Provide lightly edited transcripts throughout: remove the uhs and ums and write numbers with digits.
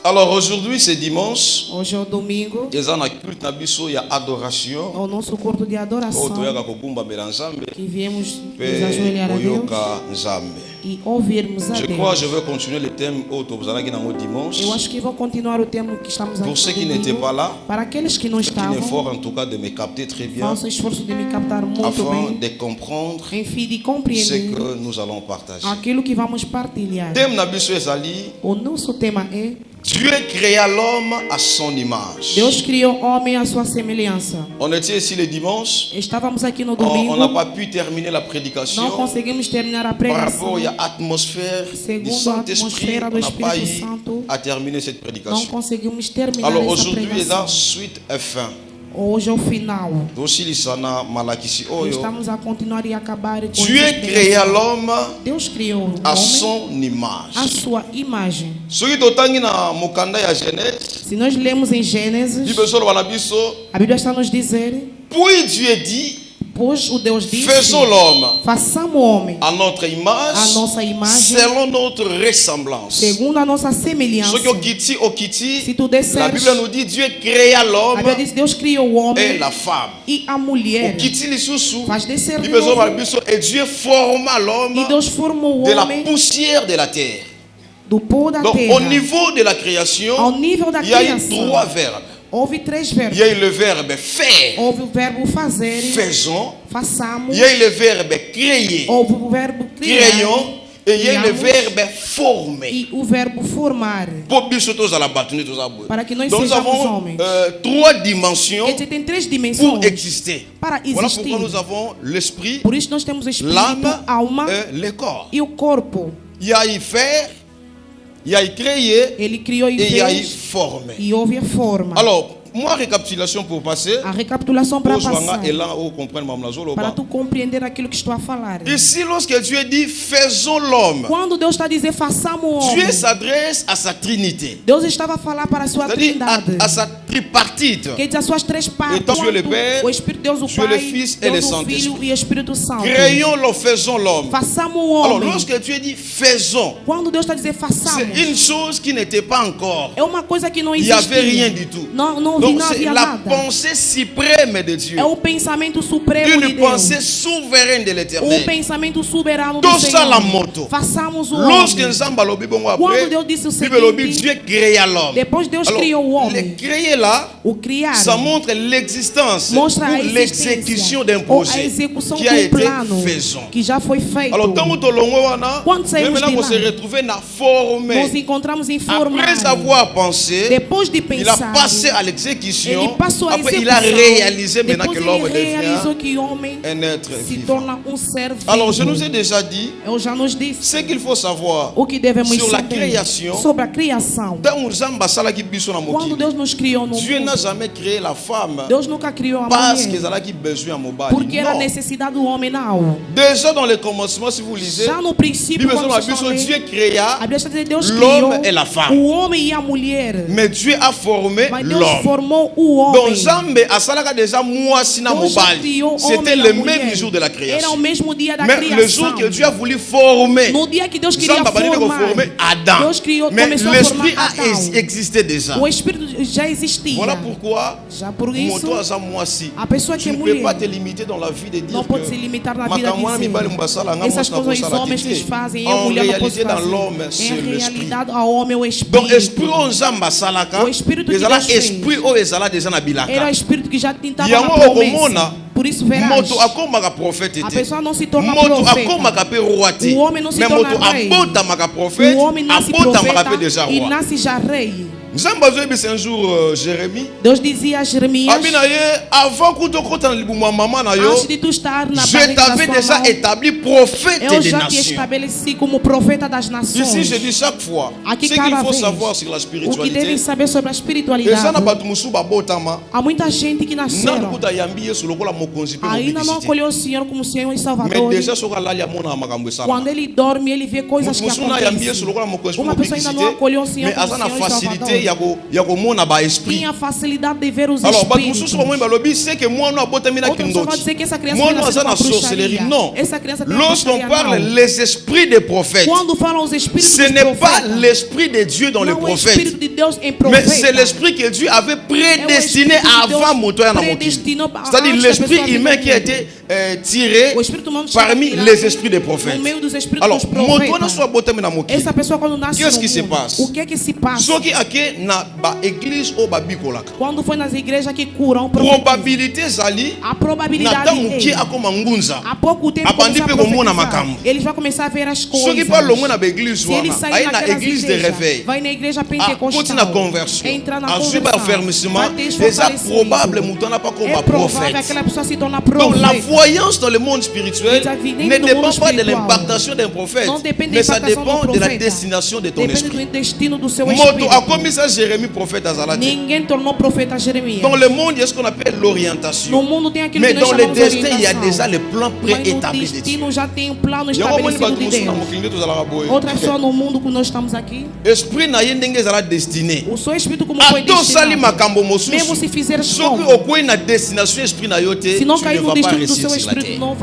Alors aujourd'hui c'est dimanche. Hoje é o domingo, Il y a culte na biso ya adoration. é o nosso culto de adoração, Otoyaka kokumbambela Nzambe que viemos nos pe ajoelhar a Deus oyoka Nzambe. e ouvirmos a Je crois que Deus. je vais continuer le thème otobzalaki nango dimanche. Eu acho que vou continuar o tema que estamos aqui Pour ceux qui no n'étaient domingo. pas là, Para aqueles que não faites un estavam, effort en tout cas de me capter très bien façam esforço de me captar muito afin bem, de comprendre em fim de ce compreender que nous allons partager. aquilo que vamos partilhar. Thème na biso ezali O nosso tema é: Dieu créa l'homme à son image. Deus criou o homem à sua semelhança. On était ici le dimanche. Estávamos aqui no On domingo, n'a pas pu terminer la não prédication conseguimos terminar a par pregação. rapport à l'atmosphère du Segundo a Saint-Esprit. atmosfera On do n'a pas Espírito eu Santo, à terminer cette não prédication. conseguimos terminar Alors essa aujourd'hui, il y a pregação. suite et fin. Hoje é o final. Dosilisana malakisi oyo. Estamos a continuar e acabar com Dieu essa créa pregação. l'homme Deus criou o à homem son à image. sua imagem. Soki totangi na mokanda ya Genèse, Se nós lemos em Gênesis, Bible solo bana biso, a Bíblia está nos dizer: puis Dieu dit, pois o Deus disse, faisons l'homme façamos o homem à notre à image, nossa imagem, selon notre ressemblance. segundo a nossa semelhança. Soki okiti okiti, Se tu la desceres, Bible nous dit Dieu créa a l'homme Bíblia diz: Deus criou o et homem la femme. e a mulher. Okiti lisusu, Faz descer de Bible solo bana novo. biso, et Dieu forma l'homme E Deus formou o de la homem poussière de la terre. do pó da Donc au terra. niveau de la création, Ao nível da il y a eu criação, trois verbes. houve três Il verbos. y a eu le verbe faire, Houve o verbo fazer, faisons. façamos. Il y a eu le verbe créer, Houve o verbo criar créons. Et il y a eu le criamos, verbe former. e o verbo formar. Pour biso tozala batu, tozala boye. Para que nós Donc nous sejamos avons homens. trois dimensions Ele tem três pour dimensões exister. para Voilà existir. pourquoi nous avons l'esprit, Por isso nós temos o espírito, l'âme alma et le corps. e o corpo. Il y a eu faire, il y a eu créer Ele criou e et il y a eu fez former. e houve a forma. Alors, moi, récapitulation pour passer. A recapitulação para Pour passar, et là, on comprend Mme Nazolo. para tu compreender aquilo que estou a falar. Ici, lorsque Dieu dit faisons l'homme, Quando Deus está a dizer façamos o homem, Dieu s'adresse à sa trinité, Deus estava a falar para a sua c'est-à-dire trindade. à sa tripartite. Que diz as suas três partes: Então, Dieu le Père, o Espírito de Deus, o Dieu Pai, le Fils et le Deus o Filho Saint-Esprit. e o Espírito Santo. Créons-le, faisons l'homme. Façamos o Alors, homem. lorsque Dieu dit faisons, Quando Deus está a dizer façamos, c'est une chose qui n'était pas encore. é uma coisa que não Il n'y existia. avait rien du tout. Não Donc, c'est havia la nada. pensée suprême de Dieu, É o pensamento supremo de une Deus. pensée souveraine de O l'éternel. pensamento soberano do Tout ça, la Senhor. moto. Façamos o Lorsque homem. nous sommes à bon après, Quando Deus disse o Bible lobby, seguinte, Dieu créa l'homme. depois Deus Alors, criou o le homem. créer là, O criar ça montre l'existence mostra a pour l'exécution d'un existência ou a projet execução qui a de été plano faisant. que já foi feito. Alors, tant que nous Quando saímos maintenant, de on lá, se retrouve dans Nos formé. encontramos em formar. Après avoir pensé, Depois de il a pensar, passé à l'exécution. ele passou a Après, execução. il a réalisé maintenant Depois que l'homme ele realizou devient que o homem un être se vivant. torna ser vivo. Alors, je nous ai déjà dit Eu já nos disse ce qu'il faut savoir o que devemos sur la saber création. sobre a criação. Quando Deus nos criou no Dieu n'a mundo, jamais créé la femme Deus nunca criou a parce qu'ils mulher avaient besoin de mobile. porque era a Non. necessidade do homem, não. Déjà dans le commencement, si vous lisez, Já no princípio, quando vocês vão ler, Dieu créa a Bíblia está dizendo Deus l'homme criou et la femme. o homem e a mulher. Mais Dieu a formé Mas Deus l'homme. formou o Donc homem. Zambe a salaka déjà moi sina Deus já mobile. criou o C'était homem e le a mulher. même jour de la Era création. o mesmo dia da Mais le criação. jour que Dieu a voulu former, No dia que Deus queria Zambe a voulu formar, former Adam. Deus criou, Mais começou a l'esprit formar a Adão. existé déjà. O Espírito já existia. Voilà pourquoi Já por isso, Moto aza mwasi. a pessoa que Tu é ne peux pas mulher te limiter dans la vie de dire não que pode se limitar na vida makamwana mibali de mbasala nga essas mwasi na coisas os kosala homens te. eles fazem e a En mulher não pode réalité, dans fazer. l'homme, c'est Em l'esprit. realidade, ao homem é o Donc Espírito. esprit o nzamba asalaka O espírito que ezala Deus fez. esprit oyo ezala déjà na Era o bilaka. Espírito que já tentava Yango na okomona, promessa. Por isso verás, moto akomaka prophète a te. pessoa não se torna Moto profeta. akomaka pe roi te. O homem não se Mais torna moto rei. abotamaka prophète, O homem nasce abotamaka pe profeta déjà e roi. nasce já rei. Nzamba azoyebisa un jour Jérémie. Deus dizia a Jeremias, Abina ye avant kutokota na libumu ya mama na yo, antes de tu estar na je barriga da t'avais sua déjà mãe, établi prophète eu des já te nations. estabeleci como profeta das Ici, nações. je dis chaque fois, Aqui ce qu'il cada faut vez, savoir sur la O que spiritualité. devem saber sobre a Eza espiritualidade. na bato mususu babotama, Há muita gente que nanu nasceram. kuta yambi Yesu lokola ainda não acolheu o Senhor como Senhor e Salvador. Quando ele dorme, ele vê coisas que acontecem. Uma pessoa ainda não acolheu o Senhor como Senhor e Salvador. Tem a facilidade de ver os espíritos. Outra pessoa vai dizer que essa criança foi nascida com bruxaria. Non. Essa criança tem Lorsqu'on parle les esprits des prophètes, quando falam os espíritos ce n'est pas l'esprit de Dieu dans les não é o prophètes, espírito de Deus em mais profeta. c'est l'esprit que Dieu avait prédestiné É o espírito de Deus avant Motoya Namoki. predestinou para C'est-à-dire antes da l'esprit pessoa vir humain no qui a mundo. été tiré O espírito humano parmi tirado les esprits des prophètes. no meio dos espíritos Alors, dos Motoya profetas. soit Botami Namoki. Essa pessoa quando nasce Qu'est-ce no qui se mundo, passe? o que é que se passa? Soki ake na ba église o ba bikolaka. Quando foi nas igrejas que curam, Probabilité zali a na probabilidade tango ki é, akoma ngunza. há pouco tempo Abandi começar a pe komona profetizar. makambo. Eles vão começar a ver as coisas. Soki pa longo na ba église Se ele wana, sair aí na naquelas église de igrejas, réveil. vai na igreja Continue na pentecostal, conversion. entra na Ensuite, par conversão, fermissement, vai ter déjà esforço. probable mutana pas comme É provável prophète. aquela pessoa se torna Donc la profeta. voyance dans le monde spirituel Les avidentes ne do dépend mundo pas de espiritual. l'impactation d'un prophète, Não depende da mais ça impactação do dépend de la profeta. destination de ton Depende esprit. do destino do seu Moto espírito. a commis ça Jérémie prophète Azalati. Ninguém tornou profeta Jeremias. Dans le monde, il y a ce qu'on appelle No l'orientation. mundo tem aquilo Mais que nós dans le chamamos de destin, il y a orientação. déjà le plan Mas no préétabli de Dieu. destino já tem um plano Il y a un moment estabelecido de Deus. Outra Deus. pessoa no mundo que nós estamos aqui, Esprit na yendenge zala destiné. o seu espírito como foi Ato sali destinado. makambo Mesmo se mosusu. fizeres Soki como, okoi na destination esprit na yote, se não tu cair ne no vas pas destino do réussir seu sur la espírito, terre. não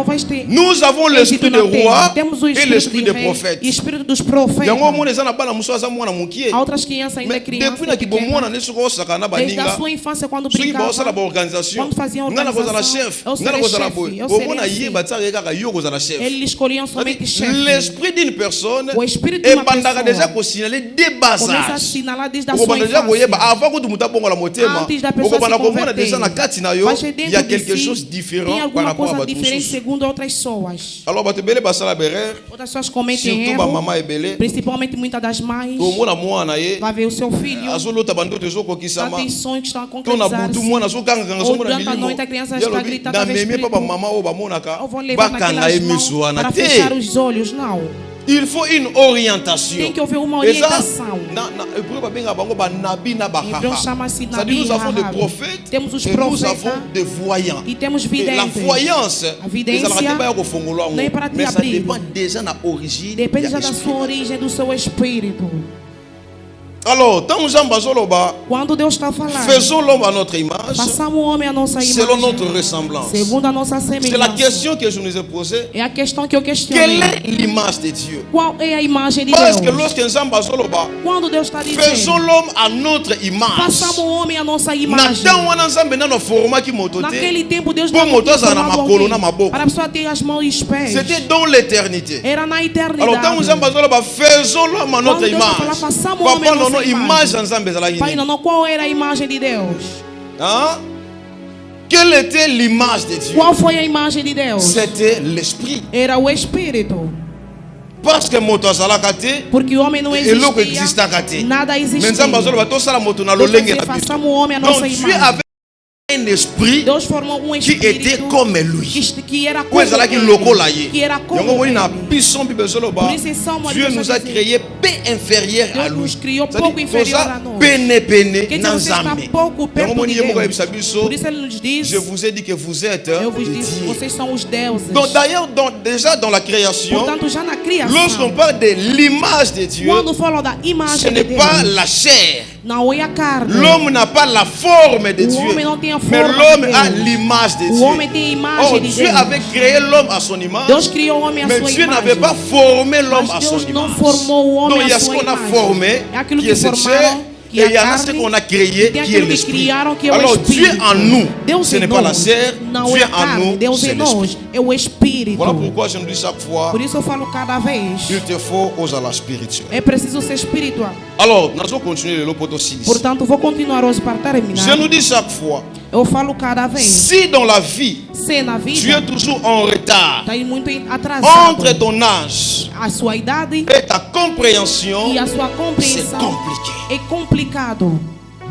vais ter Nous avons l'esprit êxito de na terra. roi Temos o et espírito l'esprit de de rei prophète. e espírito dos profetas. Yango mona eza na bana muso aza mwana mukie. Há outras crianças ainda Mais crianças depuis na kibomona ne soko saka na desde a baninga. sua infância quando Soki brincava, baosala ba organisation. quando faziam Nga na kozala organização, chef. eu Nga na serei kozala chefe, boy. eu serei Bomona assim. ye batsa kaka yo kozala chef. Eles escolhiam somente chefe. L'esprit d'une personne O espírito de uma ebandaka déjà pessoa ko signaler des bas começa a âges. assinalar desde a sua Okobanda déjà koyeba infância. avant que muta bongola motema. Antes da pessoa Okobanda se komona converter, déjà na kati na yo, mas il dentro y a de quelque si, chose tem différent par alguma rapport à coisa bato diferente mosusu. segundo outras pessoas. Alors bato ebele basala berer, Outras pessoas cometem surtout ba erro, mama ebele. principalmente muitas das mães. Tomona mwana ye. Vai ver o seu filho, Azolota bandoto já ezokokisama. tem sonhos que estão a To na concretizar-se. butu mwana azokanga Ou zomona durante a milimo. noite a criança está Yalobi, gritando na através do meme papa espírito. mama o bamonaka. Ou vão levar Bakanga naquelas mãos emisu wana para fechar te. os olhos. Não. Il faut une orientation. Tem que haver uma Et ça, orientação. pour babenga bango ba nabi na Então bahaha. chama-se C'est-à-dire Nabi nous avons des Rahab. prophètes Temos os et nous profetas avons des voyants. e temos Et la videntes. voyance, A vidência não é para te mais ça abrir. dépend déjà na origine. Depende ya já da esprit. sua origem, do seu espírito. Alors, tant Jean Bazoloba, Quando Deus está falando, faisons l'homme à notre image, façamos o homem a nossa selon notre imagem, ressemblance. segundo a nossa C'est la semelhança. question que je nous ai posée. É a questão que eu Quelle questionei. est l'image de Dieu? Qual é a imagem de Parce que Deus? lorsque Jean Bazoloba, Quando Deus está faisons dizendo, l'homme à notre image. façamos o homem a nossa Na imagem. temps wana nzambe nano forma ki moto te. Naquele tempo Deus Bom, não moto azala na formado makolo alguém na maboko. para a pessoa ter as mãos e os pés. C'était dans l'éternité. Era na eternidade. Alors tant Nzambe azoloba faisons l'homme à notre Quando Deus image. fala, façamos o Papa homem à non nossa image imagem. Nzambe ezalaki Pai, nini? não, qual era a imagem de Deus? Hein? Quelle était l'image de Dieu? Qual foi a imagem de Deus? C'était l'esprit. Era o Espírito. Parce que moto azalaka te, Porque o homem não eloko existia. existaka te. Nada Mais existia. Nzambe azoloba tosala moto na Deus lolenge dizia, na biso. façamos o homem a Donc nossa Dieu imagem. avait un esprit Deus formou um qui était espírito comme lui. que era Ou como ezalaki ele, lokola ye. que era como Yango moni na ele. biso mpe bezoloba. Por isso em Salmo Dieu Deus nous já a dizia, créé peu inférieur à Deus lui. nos criou C'est-à-dire, pouco inferior a nós. pene pene Quer dizer, na você está Nzambe. pouco perto Yango moni de ye moko Deus. yebisa biso. Por isso ele nos diz, Je vous ai dit que vous êtes eu vos des disse, dieux. vocês são os deuses. Donc d'ailleurs, déjà dans la création, Portanto, já na lorsqu'on criação, parle de l'image de Dieu, quando falam da ce imagem de n'est Deus, pas la chair. não é a carne. L'homme n'a pas la forme de O Dieu, homem não tem a mais forma l'homme de a Deus. l'image de O Dieu. homem tem a imagem Oh, de Dieu Deus. avait créé l'homme à son image, Deus criou o homem à mais sua Dieu n'avait imagem. pas formé l'homme Mas à son Deus não image. formou o homem Donc il y à a ce sua qu'on a imagem. formé, É aquilo qui que est cette chair, formaram, que et é il y a en a ce carne, qu'on a créé, e tem qui est aquilo que l'esprit. criaram, que é o Alors Dieu espírito. en nous, Deus ce em n'est pas la nós, chair, não Dieu é a en carne, nous, Deus c'est em nós, l'esprit. é o espírito. Voilà pourquoi je nous dis chaque fois, Por isso eu falo cada vez, il te faut aux ala spirituels. é preciso ser espiritual. Alors, nous allons continuer le poteau 6. Portanto, vou continuar hoje para terminar. Je nous dis chaque fois, Eu falo cada vez, si dans la vie, se na tu es vida toujours en retard está muito atrasado, entre ton âge a sua idade et ta compréhension, e a sua c'est compreensão compliqué. é complicado.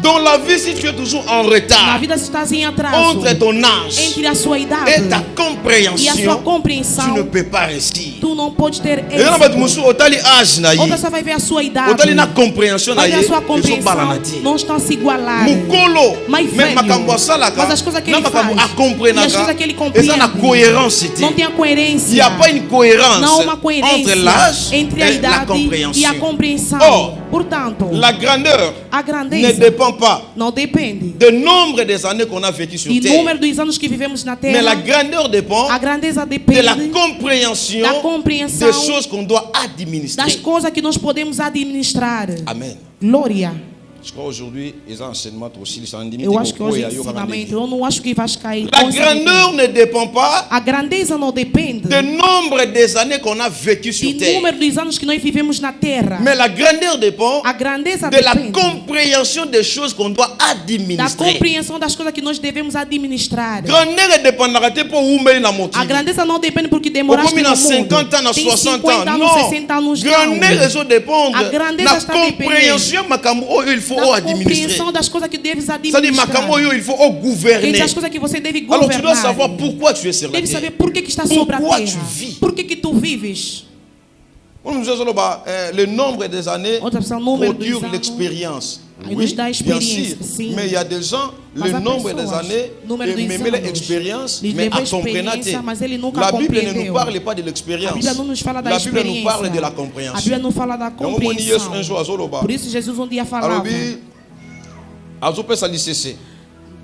Dans la vie, si tu es toujours en retard, na vida, se estás em atraso, entre ton âge entre a sua idade et ta e a sua compréhension, compreensão, tu ne peux pas réussir. tu não pode ter Et là, êxito. Outra só vai ver a sua idade, otali na compréhension na vai ver a ye, sua ezo compreensão, balana te. não estão a se igualar. Mukolo, Mais mais velho, makambo asalaka, mas as coisas que na ele makambo faz, e as acomprenaga, coisas que ele eza na compreende, cohérence te. não tem a Il coerência. n'y a pas une cohérence Não há uma coerência entre l'âge entre a et la idade e a compréhension. compreensão. Or, Portanto, la grandeur a ne grandeza dépend pas não depende du nombre des années qu'on a vécu sur do terre, número dos anos que vivemos na mais la Terra. grandeur dépend A grandeza de depende la compréhension da compreensão des choses qu'on doit das administrer. coisas que nós podemos administrar. Amen. Glória. Je crois aujourd'hui, ils ont enseignement aussi. Eu acho que hoje ensinamento, eu não acho que vai cair. La grandeur ne dépend pas A grandeza não depende du nombre des années qu'on a vécu sur do terre, número dos anos que nós vivemos na Terra. mais la grandeur dépend A grandeza de la depende compréhension des choses qu'on doit da administrer. compreensão das coisas que nós devemos administrar. Grandeur dépendra pas où mais na moto. A grandeza não depende porque Ou demoraste comme no na mundo. 50 ans, na Tem 60 50 ans. anos, 60 Non. anos, Grandeur raison dépend A grandeza na está dependendo compréhension makambo il faut da administrer. compreensão das coisas que deves C'est-à-dire administrar. makambo il faut gouverner. Entre as coisas que você deve Alors tu dois governar. savoir pourquoi tu es sur la Deve terre. saber por que está sobre a Pourquoi terra. tu vis. Por que tu vives. Le nombre des années Outra pessoa, o número procure dos anos, l'expérience. aí Oui, nos dá bien experiência, sûr. sim. Mais il y a des gens, Mas le há nombre des pessoas, années, número dos même anos, l'expérience, lhes mais levou à comprendre. experiência, mas ele nunca La Bible ne nous compreendeu. parle pas de A l'expérience. Bíblia não nos fala da La Bible nous experiência. parle de la A compréhension. Bíblia não fala da compreensão. Por isso Jesus um dia falava. Alobi, azopesa licese.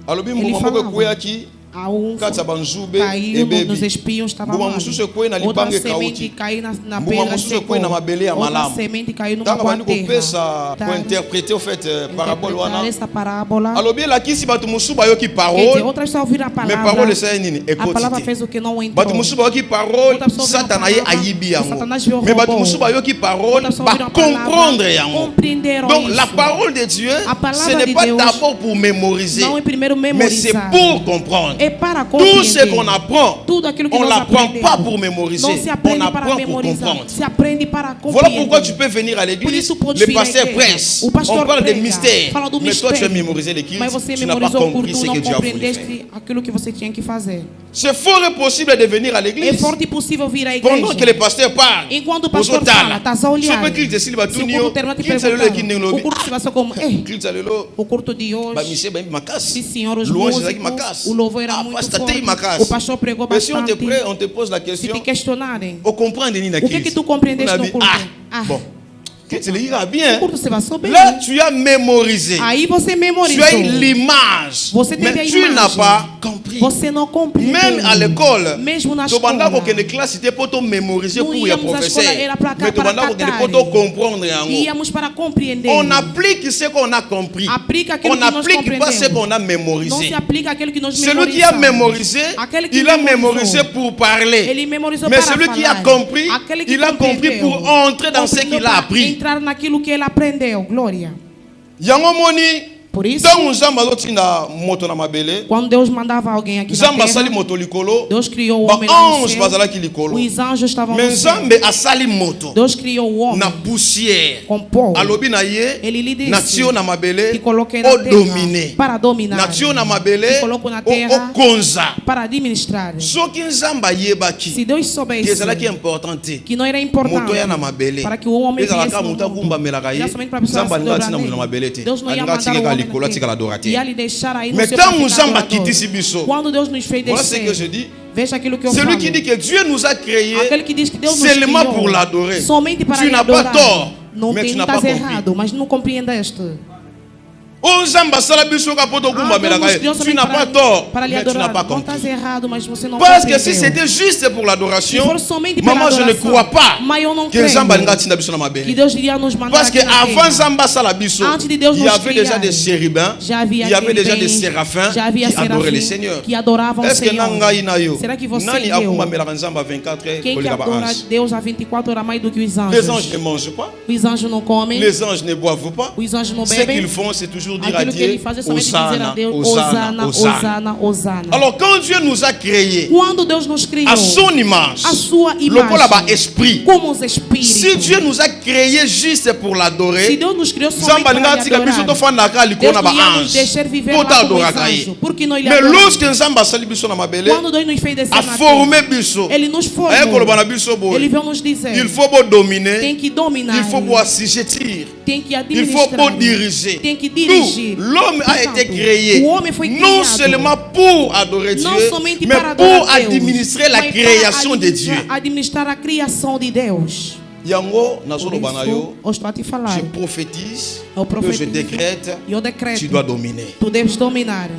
Alobi Ele mbuma moko falava. kuya ki A um kati ya banzube caiu nos ebebi. espinhos, estava Mbuma mal. mosusu ekweyi na Outra libanga semente ekauki. caiu na Mbuma pedra mosusu secou. ekweyi na mabele ya Outra malamu. semente caiu numa Tanga boa bandi terra. kopesa pour interpréter au fait parabole Interpretar wana. essa parábola. Alobi elakisi bato mosusu bayoki Quer dizer, parole. outras só ouviram a Mais palavra. parole esali nini A palavra ekoti te. fez o que não entrou. Bato mosusu bayoki parole, Outra pessoa ouviu a Satana ye palavra, ayibi yango. Satanás viu o Mais bato robô. mosusu bayoki parole, Outra pessoa ouviu ba a palavra, comprendre yango. compreenderam Donc isso. la parole de Dieu, A palavra ce n'est de pas Deus d'abord pour mémoriser, não é primeiro mais c'est memorizar. pour comprendre. É para Tout compreender. ce qu'on apprend, Tudo aquilo que on nós l'apprend aprendemos. pas pour mémoriser, Não se on aprende para apprend pour memorizar, comprendre. se aprende para Voilà compreender. pourquoi tu peux venir à Por l'église, isso podes le vir à pasteur igreja. presse, O pastor on parle des prega, mystères, fala do mais toi tu as mistério. mémorisé les Mas você tu n'as pas memorizou o compris culto, ce que não Dieu a voulu faire. compreendeste aquilo que você tinha que fazer. C'est fort et possible de venir à É l'église forte e possível vir à pendant que igreja. le pasteur parle. Enquanto o pastor fala, estás a olhar. Sope Christ Se esili o batunio, culto terminar te Christ alelo perguntando, ekinde o nlobi. culto se vai ser como, Christ alelo o culto de ba hoje, mise ba makasi. sim senhor, os Louange ezalaki músicos, makasi. o louvor era Ah, muito pastor forte, tem makasi. o pastor pregou Mais si bastante. on te pose la Se question, te questionarem, on comprend nini na o que que tu compreendeste no culto? Ah, bon. Tu le liras o bien. culto se passou bem. Là, tu as mémorisé. Aí você Tu memorizou. as l'image. Você teve a Mais tu imagem. n'as pas compris. Você não compreendeu. Même à l'école, Mesmo na tu escola. bandas pour que les classes c'était pour te mémoriser Não pour les íamos à escola, professeurs. era para cá, Mais tu para bandas pour que catar. pour te comprendre. Íamos para compreender. On applique ce qu'on a compris. Aplica aquilo On que nós n'applique pas ce compreendemos. qu'on a Não mémorisé. se aplica aquilo que nós Celui qui a memorizamos. mémorisé, Aquele que il a memorizou. mémorisé pour parler. Ele memorizou Mais para celui qui a falar. compris, Aquele que il a compris compreendeu. pour entrer dans ce Compreendeu qu'il a para appris. entrar naquilo que ele aprendeu. Glória. Yango moni, Por isso, tant Nzamba azotinda moto na mabele, quando Deus mandava alguém aqui na Nzamba asali terra, moto likolo, Deus criou o ba homem lá no ange céu. bazalaki likolo. Os anjos estavam no Mais céu. Nzambe asali moto Deus criou o homem na poussière. com pó. Alobi na ye, Ele lhe disse natio na mabele, que coloquei na o terra dominer. para dominar, Natio na mabele, que colocou na terra o konza. para administrar. Soki Nzamba yebaki, Se Deus que soubesse ezalaki importante. que não era importante Moto ya na mabele. para que o homem viesse Ezalaka no moto mundo, akumbamelaka ye. era somente para a pessoa Nzamba se alinga dobrar atina moto na nele. mabele te. Deus não ia Alinga mandar o atikaka homem likolo, na atikala terra. dora te. Ia lhe deixar aí no Mais seu tant próprio Nzamba adorador. kitisi biso. Quando Deus nos fez Voilà ce que je descer, dis. veja aquilo que eu Celui falo. qui dit que Dieu nous a créés Aquele que diz que Deus nos seulement criou pour l'adorer. somente para Tu lhe n'as pas adorar. tort, Não mais tem, tu não n'as pas estás compris. errado, mas não compreendeste. Oh Nzamba sala biso ka poto kumba Deus melaka nos ye. criou Tu somente n'as pas tort, para lhe mais tu n'as adorar. pas Não estás compris. errado, mas você não Parce que si compreendeu. c'était juste pour l'adoration, Se for somente pela maman, je ne adoração, crois pas mas eu não que Nzamba creio alinga atina biso na que mabele. Deus iria nos mandar Parce que aqui na avant terra. Nzamba sala biso, Antes de Deus il y nos avait déjà criar, des chérubins, já havia il y avait déjà des querubins, séraphins já havia qui adoraient le serafim Seigneur. que adoravam o Est-ce que Senhor. nanga ina yo? Será que você Nani e eu, akumba melaka Nzamba 24 heures quem que koleka ba adora ange? Deus a 24 horas mais do que os Les anges anjos? ne mangent pas, Os anjos não comem, les anges ne boivent pas. os anjos não Ce bebem. qu'ils font, c'est toujours toujours dire à Aquilo que ele Dieu, faz é somente dizer a Hosanna, Deus, Hosanna, Hosanna, Hosanna. Hosanna, Hosanna. Alors quand Dieu nous a créés Quando Deus nos criou, à son image, a sua le esprit, como os espíritos. si Dieu nous a créés juste pour Se l'adorer, Deus nos criou somente para adorar, Deus não ia nos deixar viver lá como anjo, porque nós lhe mais adoramos. lorsque nous avons basali biso na mabele, Quando Deus nos fez descer a na formé terra, biso, Ele nos formou. Ele veio nos dizer, il faut beau dominer, tem que dominar, il faut beau assujettir, tem que il faut administrar, beau diriger. tem que dirigir. L'homme a Portanto, été créé o homem foi non criado, seulement pour adorer Dieu, não somente mais para pour adorar Deus, administrer la mas création para de Dieu. administrar a criação de Deus. Yango, Por nazoloba na isso, yo, eu estou a te falar. je prophétise, Eu que je profetizo décrète, e eu decreto. tu dois dominer. Tu deves dominar.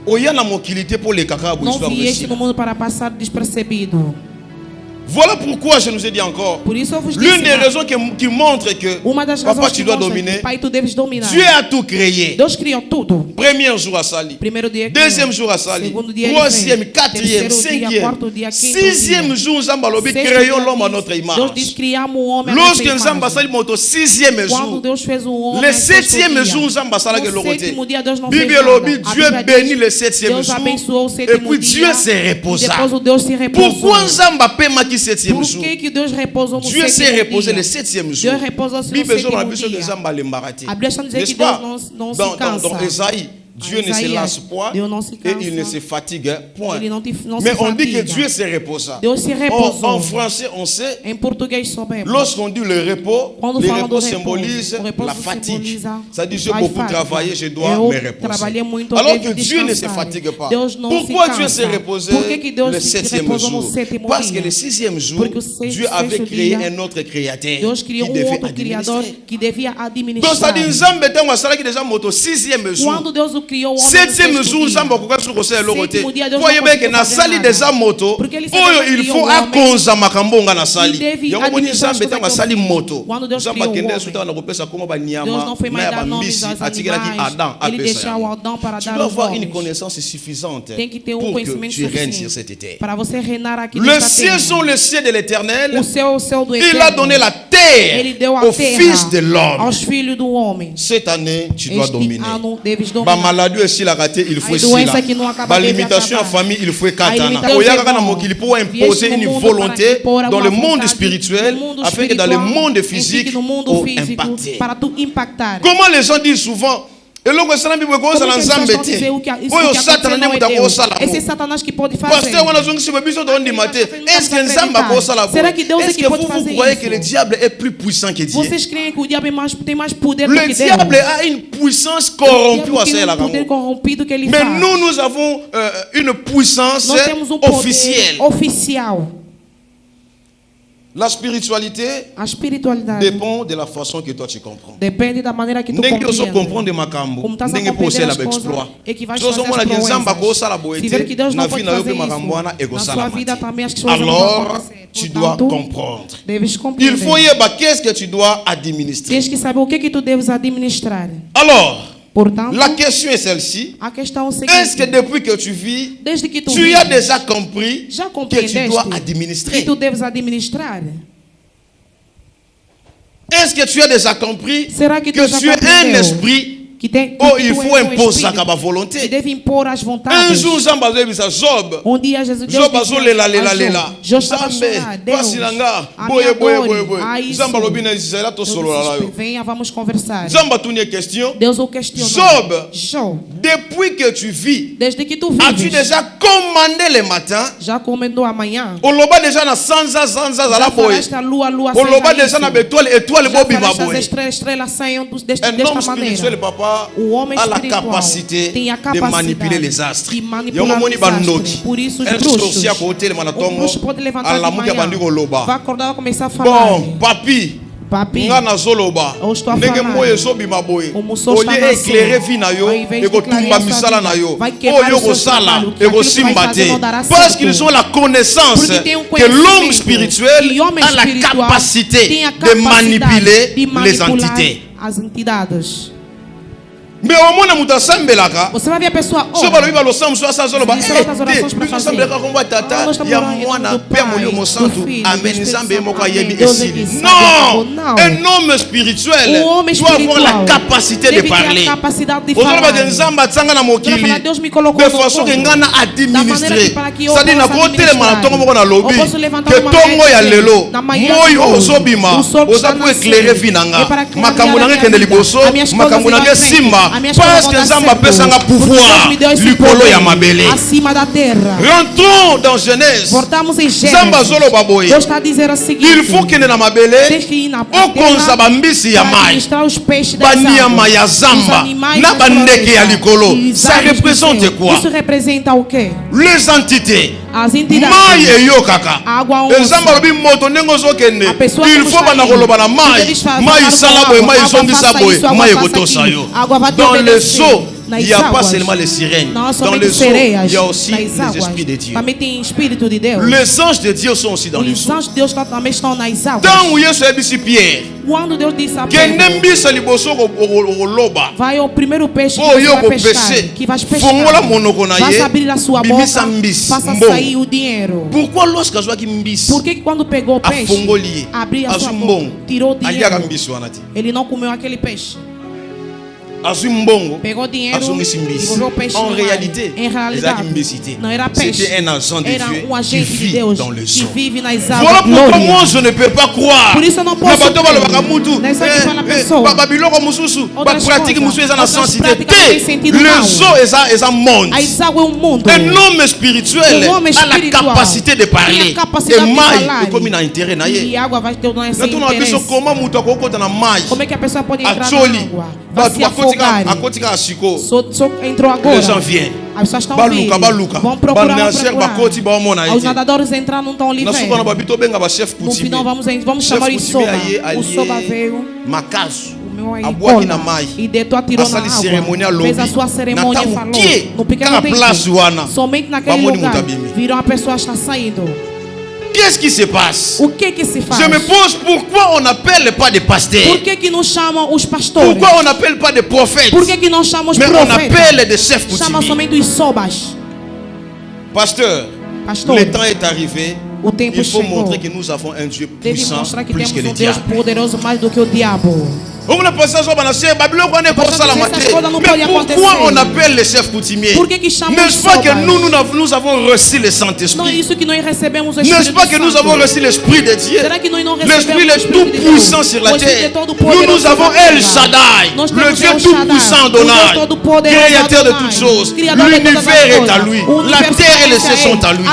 Oya na mokilité pour les caca Não histoire vieste de no mundo para passar despercebido. Voilà pourquoi je nous ai dit encore. Por isso eu vos L'une disse, des raisons qui montre que uma das papa razões tu que dois mostra dominer. que pai tu deves dominar. Dieu a tout créé. Deus criou tudo. Premier jour à Sali. Primeiro dia Deuxième criou. jour à Sali. Segundo dia Troisième, ele fez. quatrième, Terceiro dia, cinquième. quarto dia, quinto Sixième dia. jour, Zambalobi, Sexto créons dia l'homme à diz, notre Deus image. diz criamos o homem à Lorsque nossa Zamba imagem. Sali monte au sixième Quando jour, Deus fez o homem, le ao sexto septième dia. jour, Zamba Sala que No l'autre. sétimo dia Deus não fez Bible nada. Lobi, A Dieu Bíblia bénit diz, le septième Deus jour. abençoou o Et sétimo puis dia. Dieu se E reposa. depois o Deus se repousou. Pourquoi Zamba Pema qui septième Por jour? que Deus repousou no Dieu s'est sétimo reposé dia? le septième jour. Deus repousou-se no Bible Zola sétimo Bible de dia. Zamba Lembarati. A Bíblia está dizendo que N'est-ce pas? Deus não se Dans cansa. Esaïe, Dieu ne se Isaías, lasse point Deus não se et cansa. il ne se fatigue point. Ele não Mais se on dit que fatiga. Dieu se reposa. Deus se Or, repousou. en français, on sait, Em português sabemos. lorsqu'on dit le repos, Quando le fala repos do symbolise repouso, o repouso la fatigue. simboliza Ça dit, j'ai a beaucoup fadiga. travaillé, je dois Eu me reposer. trabalhei muito, Alors devo que Dieu ne se descansar. fatigue pas. Deus não Pourquoi se Dieu s'est cansa. reposé Por que Deus le se septième repousou no jour? sétimo Parce que dia? le sixième jour, Porque o sexto Dieu avait créé dia, un autre créateur Deus criou qui devait outro criador administrer. que devia Donc ça administrar. dit, Nzambe tem wasala qui déjà moto sixième jour. Quando Deus o criou, o homem no Septième sexto jour, dia. Nzambe akoka sur kosala eloko te. Sétimo dia, Deus Voyez não bien que conseguiu na fazer sali nada. déjà moto, Porque ele oyo sabia il que faut o homem akonza makambo nga na sali. deve Yango moni administrar Nzambe as tem coisas wasali que ele moto. Quando Deus Nzambe criou o akende homem, suta na kopesa komo ba Deus nyama, não foi na mais ya dar ba nomes mbisi, aos atikela ki animais. Adam Ele apesa deixou yango. Adão para Tu dar dois os avoir une nomes. connaissance suffisante Tem que ter pour que conhecimento tu règnes sur suficiente cette terre. para você reinar aqui Les nesta cieux terra. sont les cieux de l'Éternel. O céu do Il a Eterno. donné la Ele terre deu a au terra fils de l'homme. aos filhos do homem. Cette année, tu dois Este dominer. ano deves Ba dominar. maladie aussi la raté, il faut Ai sila. doença que não acaba Ba deve limitation en acabar. famille, il faut Ai katana. limitação Oya é kaka na bom. mokili pour Vieste imposer no une mundo volonté para impor dans uma le monde vontade spirituel no mundo afin que dans le espiritual, monde ainsi physique, que no mundo on físico, impacte. para tu impactar. Comment les gens disent souvent eloko esala bible ko Como osala que as pessoas nzambe vão te dizer o que isso oyo que satana aconteceu nde não é moto Deus? akosala Esse Satanás que pode fazer. pasteur wana azongisima biso toondima te est-ce que nzambe akosala Será que Deus é est-ce que que pode vous fazer croyez isso? que le diable est plus puissant que Dieu? Vocês creem que o diabo tem mais poder do Le que Deus? diable a une puissance O corrompue diabo à tem celle poder corrompido que ele mais faz. nous avons une puissance Nós temos poder officielle. oficial. La spiritualité A espiritualidade dépend de la façon que toi tu comprends. depende da maneira que tu Ndenge oso compreende. comprendre makambo, Como estás a ndenge compreender posela as coisas exploit. e que vais Tozo fazer as mona que nzamba proezas. kosala Se boete, ver que Deus na não pode vida yo fazer pe makambo wana isso, na ekosala sua vida mate. também as coisas vão Alors, acontecer. tu dois Portanto, comprendre. deves compreender. Il faut yeba qu'est-ce que tu dois administrer. Tens que saber o que tu deves administrar. Alors, Portanto, la question est celle-ci. a questão é o Est-ce que seguinte. depuis que tu vis, Desde que tu tu as vives, déjà compris já que tu compreendeste dois que administrer? tu deves administrar? Est-ce que tu as déjà compris Será que que tu já tu es un compreendeu esprit? que tem Oh, que il tu faut és um imposer espírito sa que volonté. deve impor as Un vontades. jour, Zamba zebisa Job. Jesus Job disse azolela a lela Job, lela. Job estava a Zambe, chorar, Deus, pasi nanga, a boye minha boye dor, boye boye. a isso. Zamba lobina Israël to Deus solo la disse, yo. venha, vamos conversar. Zamba tunie question. Deus o questionou. Job, depuis que tu vis, Desde que tu as-tu vives, déjà commandé le matin? já comendou amanhã? Oloba déjà na sanza Já la boye. falaste a lua Oloba seja déjà na isso. étoile étoile Já bobi falaste as boye. estrelas saiam Un homme desta spirituel, maneira. papa, O homem a la espiritual capacité tem a de capacidade manipuler les astres. de Yango manipular moni os astros. bandoki. Por isso os Un bruxos. sorcier à côté le O manatongo. bruxo pode levantar À la de mouka manhã. bandigo loba. Vai acordar e começar a falar. Bon, papi. Papi, Nga na zoloba. eu estou a Ndenge falar. moye zobima boye. O moço está Olie na éclairer sua. vi na yo. Ao invés de E kotumba clarear sua misala vida, na yo. vai quebrar Oyo o seu kosala. trabalho, que E aquilo que vai kosimba fazer te. não dará Parce certo. qu'ils ont la connaissance Porque tem um que l'homme conhecimento spirituel que homem a la espiritual capacité tem a de capacidade manipuler de les manipular entités. as entidades. Mais au moins muta sambelaka. Você vai ver a pessoa So balobi balo samso asa zolo ba. Nós Sambelaka komba tata ya mwana pe molio mosantu. Amen Nzambe moko yebi esili. Non! Un homme spirituel doit avoir la capacité de parler. Ozolo ba Nzamba tsanga na mokili. De façon que ngana administrer. C'est-à-dire na kote le marathon moko na lobby. Que tongo ya lelo. Moyo ozobima. Oza pour éclairer vinanga. Makambo nanga kende liboso. Makambo nanga simba. Parce que Nzamba pesanga pouvoir likolo ya mabele. Rentrons dans Genèse. Nzamba zolo baboye. Il faut que na mabele okonza bambisi ya mai. Banyama ya Zamba na bandeke ya likolo. Ça représente quoi? Isso representa o quê? Les entités. As entidades. Mai eyo kaka. Nzamba lobi moto nengo zokende. Il faut bana koloba na mai. Mai sala boye, mai zongisa boye, mai ekotosa yo. Dans le seau, il n'y a pas seulement les sirènes. Dans le seau, il y a aussi les esprits de Dieu. Les anges de Dieu sont aussi dans le seau. Dans où Yesu ebisi Pierre. Quando Deus disse a Pedro, vai ao primeiro peixe que você vai pescar, que vai pescar, vai abrir a sua boca, faça sair o dinheiro. Por que quando pegou o peixe, abriu a sua boca, tirou o dinheiro, ele não comeu aquele peixe? Pegou dinheiro e devolveu o peixe. En réalité, não era peixe, c'était un agent de era Dieu agente de Deus que vive nas águas. Voilà pourquoi moi je ne peux pas croire. Por isso eu não posso le zoo est un monde. Un homme spirituel a la capacité de parler. Et maï est comme il a intérêt. Como é que a pessoa pode entrar na água? Vai se afogar. Entrou agora. Les gens viennent. As pessoas estão vindo. Vão procurar. Os nadadores entrar não estão ali. No final vamos chamar o Soba. O Soba veio. E Deus atirou na água. Fez a sua cerimônia e falou. No pequeno tempo. Somente naquele lugar. Viram a pessoa está saindo. Qu'est-ce qui se passe? O que se faz? Je me pose pourquoi on n'appelle pas de pasteurs? Por que não chamam os pastores? Pourquoi on n'appelle pas de prophètes? Por que não chamam os mais profetas? On appelle des chefs coutumiers. Chama somente os sobas. Pasteur, le temps est arrivé. O tempo il faut chegou. Montrer que nous avons un Dieu puissant que plus que le Deus diable. Poderoso mais do que o diabo. Mais pourquoi on appelle les chefs coutumiers? N'est-ce pas que nous avons reçu le Saint-Esprit? N'est-ce pas que nous avons reçu l'Esprit de Dieu? L'Esprit est tout puissant sur la terre. Nous avons El Shaddai, le Dieu tout puissant d'honneur, créateur de toutes choses. L'univers est à lui. La terre et les cieux sont à lui.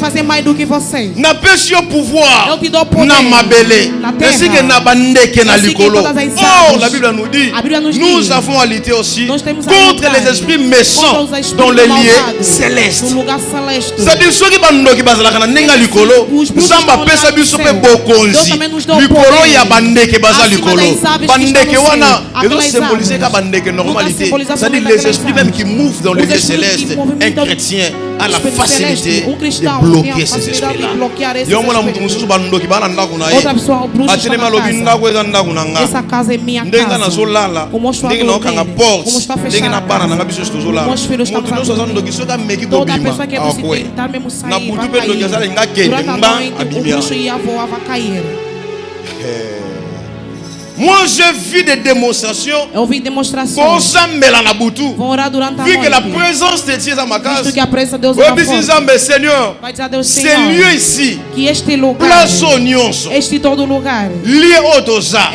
Fazer mais do que você. Na pessoa pouvoir na mabele ainsi que na bandeke na likolo. Oh, la Bible nous dit nous avons à lutter aussi contre les esprits méchants dans les lieux célestes. C'est-à-dire ceux qui bandoki bazalaka na nenga likolo Nzamba pesa biso pe bokonzi likolo ya bandeke baza likolo. Bandeke wana ezo symboliser ka bandeke normalité. C'est-à-dire les esprits même qui mouvent dans les lieux célestes. Un chrétien a la facilité de bloquer ces esprits-là. Essa casa é minha casa. Como eu estou a toda pessoa que precisa tentar mesmo sair vai cair. Durante a noite o bicho ia voar, vai cair. Moi j'ai vu des démonstrations. Eu vi demonstrações. Vão orar durante a noite. Vu que la présence de Dieu est dans ma casa. Visto que a presença de Deus é na Seigneur, vai dizer a Deus, ce lieu ici, que este lugar, este todo lugar,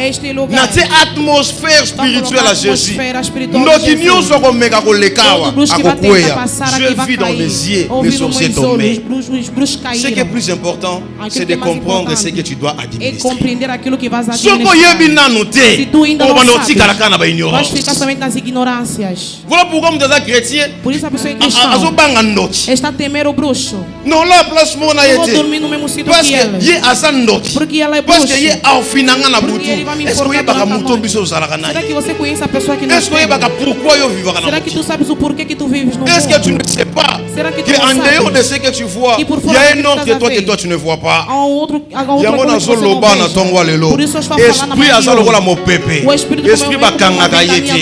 este lugar, na atmosphère spirituelle à Jésus. Je vis dans mes yeux les sorciers tombés. Ce qui est plus important, c'est de comprendre ce que tu dois administrer. Si tu ainda não sabes, vais ficar somente nas ignorâncias. Voilà pourquoi nous sommes chrétiens. Por isso a pessoa é cristã está a temer o bruxo. Non, là, place mon eu vou dormir no mesmo sítio que ele. Porque ela é bruxo. Porque ele vai me informar na mão. Será que você conhece a pessoa que não tem? Será que tu sabes o porquê que tu vives no mundo? Est-ce que tu ne sais pas qu'en dehors de ce que tu vois, il y a un autre que toi tu ne vois pas? Il y a un autre loba na tongo lelo. Esprit azalokola mo pepe. Esprit bakangaka yete.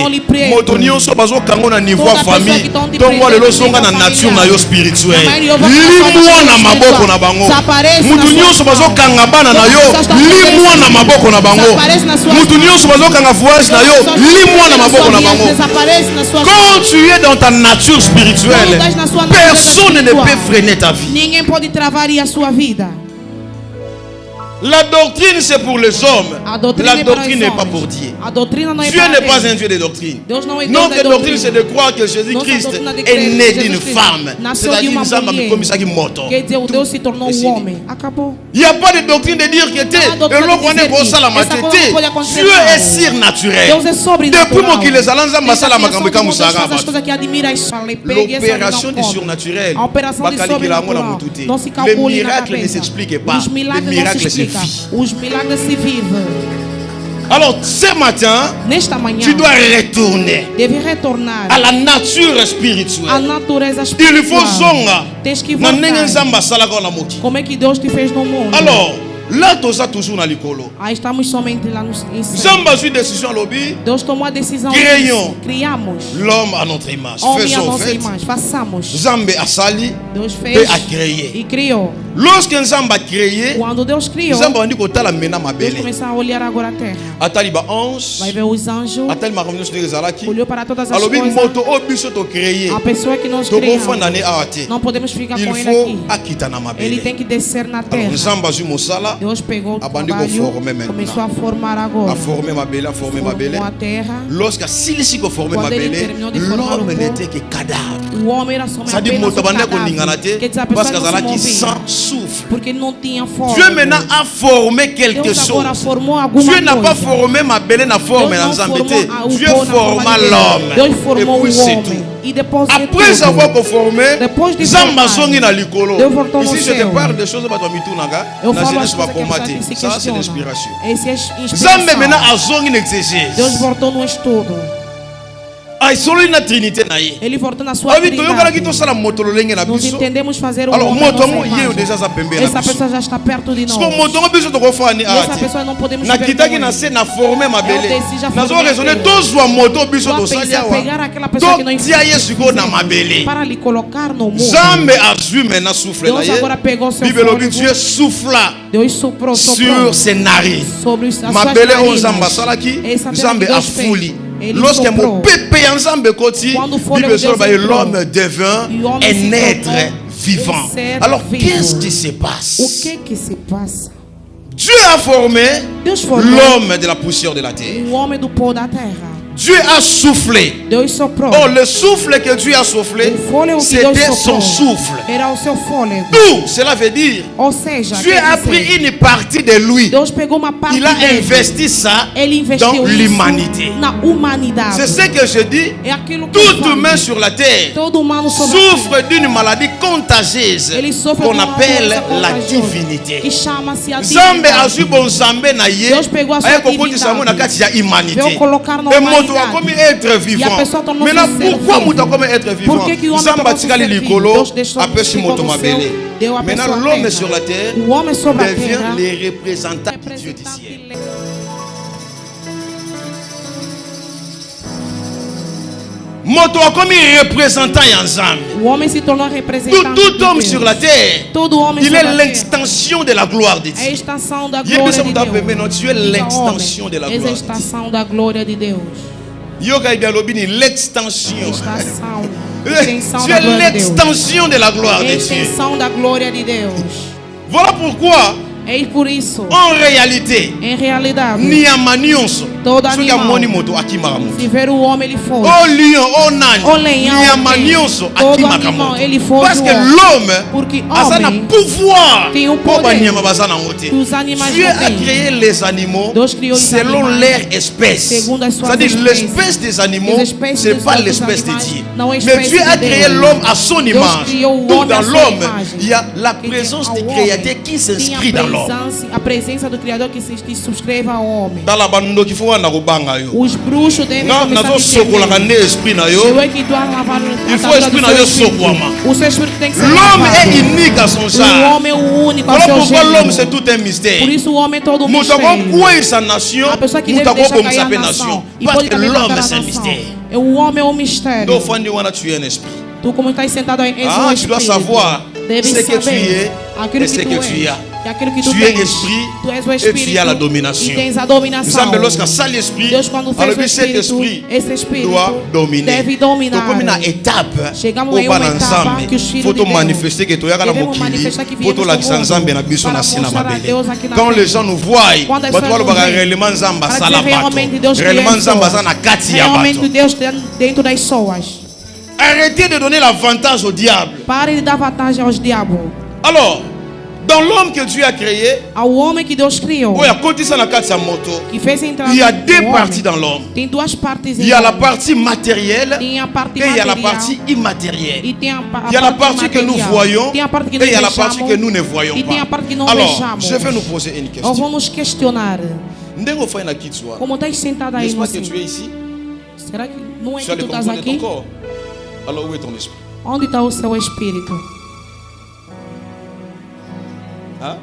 Moto nyonso bazo kango na niveau famille. Tongo lelo songa na nature na yo spirituelle. Limwa na maboko na bango. Mutu nyonso bazo kanga bana na yo. Limwa na maboko na bango. Mutu nyonso bazo kanga voyage na yo. Limwa na maboko na bango. Quand tu es dans ta nature spirituelle, personne ne peut freiner ta vie. Ninguém pode travar a sua vida. La doctrine c'est pour les hommes. La doctrine n'est pas pour Dieu. Dieu n'est pas un Dieu de doctrine. Notre doctrine c'est de croire que Jésus-Christ est né d'une femme. C'est-à-dire une femme comme ça qui morte. Il n'y a pas de doctrine de dire que Dieu est surnaturel. Depuis moi qui les allons l'opération du surnaturel, les miracles ne s'expliquent pas. Les miracles se vivent. Alors ce matin, tu dois retourner à la nature spirituelle. Il faut zonga. Como é que Deus te fez no mundo? Alors, là, tu es toujours dans l'école. Estamos somente lá no Deus tomou a decisão. Criamos l'homme à notre image. Façamos. Deus fez e criou. Lorsque nous avons créé, quando Deus criou, Deus começou a olhar agora a terra. Vai ver os anjos. Olhou para todas as coisas. A pessoa que nós criamos, não podemos ficar com ele aqui. Ele tem que descer na terra. Deus pegou o trabalho, começou a formar agora. Formou a terra. Quando ele terminou de formar o homem era somente apenas um cadáver. Quer dizer, a pessoa não se movia. Porque não tinha forma. Dieu maintenant a formé quelque chose. Dieu n'a pas formé ma belle na forme dans Zambété. Dieu forma l'homme. Deus formou o homem. Après avoir formé, Zamba zongi na likolo. Ici je te parle de choses bato mitunanga. Na jeunesse pas formaté. Ça c'est l'inspiration. Zamba maintenant a zongi n'exégèse. Deus voltou no estudo. Ele voltou na sua trindade. Nós entendemos fazer o homem. Essa pessoa já está perto de nós. E essa pessoa não podemos ver pegar aquela pessoa que não existe para lhe colocar no mundo. Deus agora pegou seu fôlego. Deus soprou sur ses narines. Sobre as suas narinas. Lorsque mon pépé ensemble côté, l'homme devint un être vivant. Alors qu'est-ce qui se passe? Dieu a formé l'homme de la poussière de la terre. Dieu a soufflé. Oh, le souffle que Dieu a soufflé, c'était son souffle. Tout, cela veut dire, Dieu a pris une partie de lui. Il a investi ça dans l'humanité. C'est ce que je dis. Tout humain sur la terre souffre d'une maladie contagieuse qu'on appelle la divinité. Zambe a su bon zambe na ye. Aye kokoti samo na kati ya humanité. Comme être vivant. Maintenant, pourquoi nous comme être vivant? Maintenant, l'homme sur la terre devient les représentants de Dieu du ciel. Moto comme représentant ensemble. Tout homme sur la terre, il est l'extension de la gloire de Dieu. Tu es l'extension de la gloire de Dieu. Yoga Idialobini, l'extension. Tu es l'extension de la gloire de Dieu. Voilà pourquoi E por isso, en réalité, em realidade, todo animal, se ver o homem, ele foge. O lion, o leão, todo animal, ele foge. Parce que l'homme a un pouvoir tem o poder que os animais Dieu a créé les animaux selon leur espèce. C'est-à-dire l'espèce des animaux, ce n'est pas l'espèce de Dieu. Mais Dieu a créé l'homme à son image. Donc dans l'homme, il y a la présence du Créateur qui s'inscrit dans l'homme. A presença do Criador que se subscreve ao homem. Os bruxos devem il faut esprit na yo sokwama. L'homme est unique à son genre. O homem é o único ao seu jeito. L'homme c'est tout un mystère. Por isso o homem é todo um mistério. Sa nation, a pessoa que deve deixar cair a nação. Parce que l'homme c'est un mystère. O homem é um mistério. Donc fandi wana tu es un esprit. Tu como estás sentado em um espírito. Tu dois savoir ce que tu es et ce que tu as. Tu es esprit et tu as la domination. Nous lorsqu'on sent l'esprit, alors cet esprit doit dominer. Donc comme une étape, il faut manifester que tu as la mokili, faut la Nzambe na biso na sina mabele. Quand les gens nous voient, réellement Nzamba salabato, réellement Nzamba na kati ya bato. Arrêtez de donner l'avantage au diable. Pare de dar vantagem aos diabos. Alors, dans l'homme que Dieu a créé, ao homem que Deus criou, que fez entrar il y a deux parties dans l'homme. Tem duas partes. Il y a la partie matérielle et il y a la partie immatérielle. Il y a la partie que nous voyons et il y a la partie que nous ne voyons pas. Alors, je vais nous poser une question. Vamos questionar. Como estás sentado aí, que tu es ici? Será que não é que tu estás aqui? Alors où est ton esprit? Onde está o seu espírito? Hein?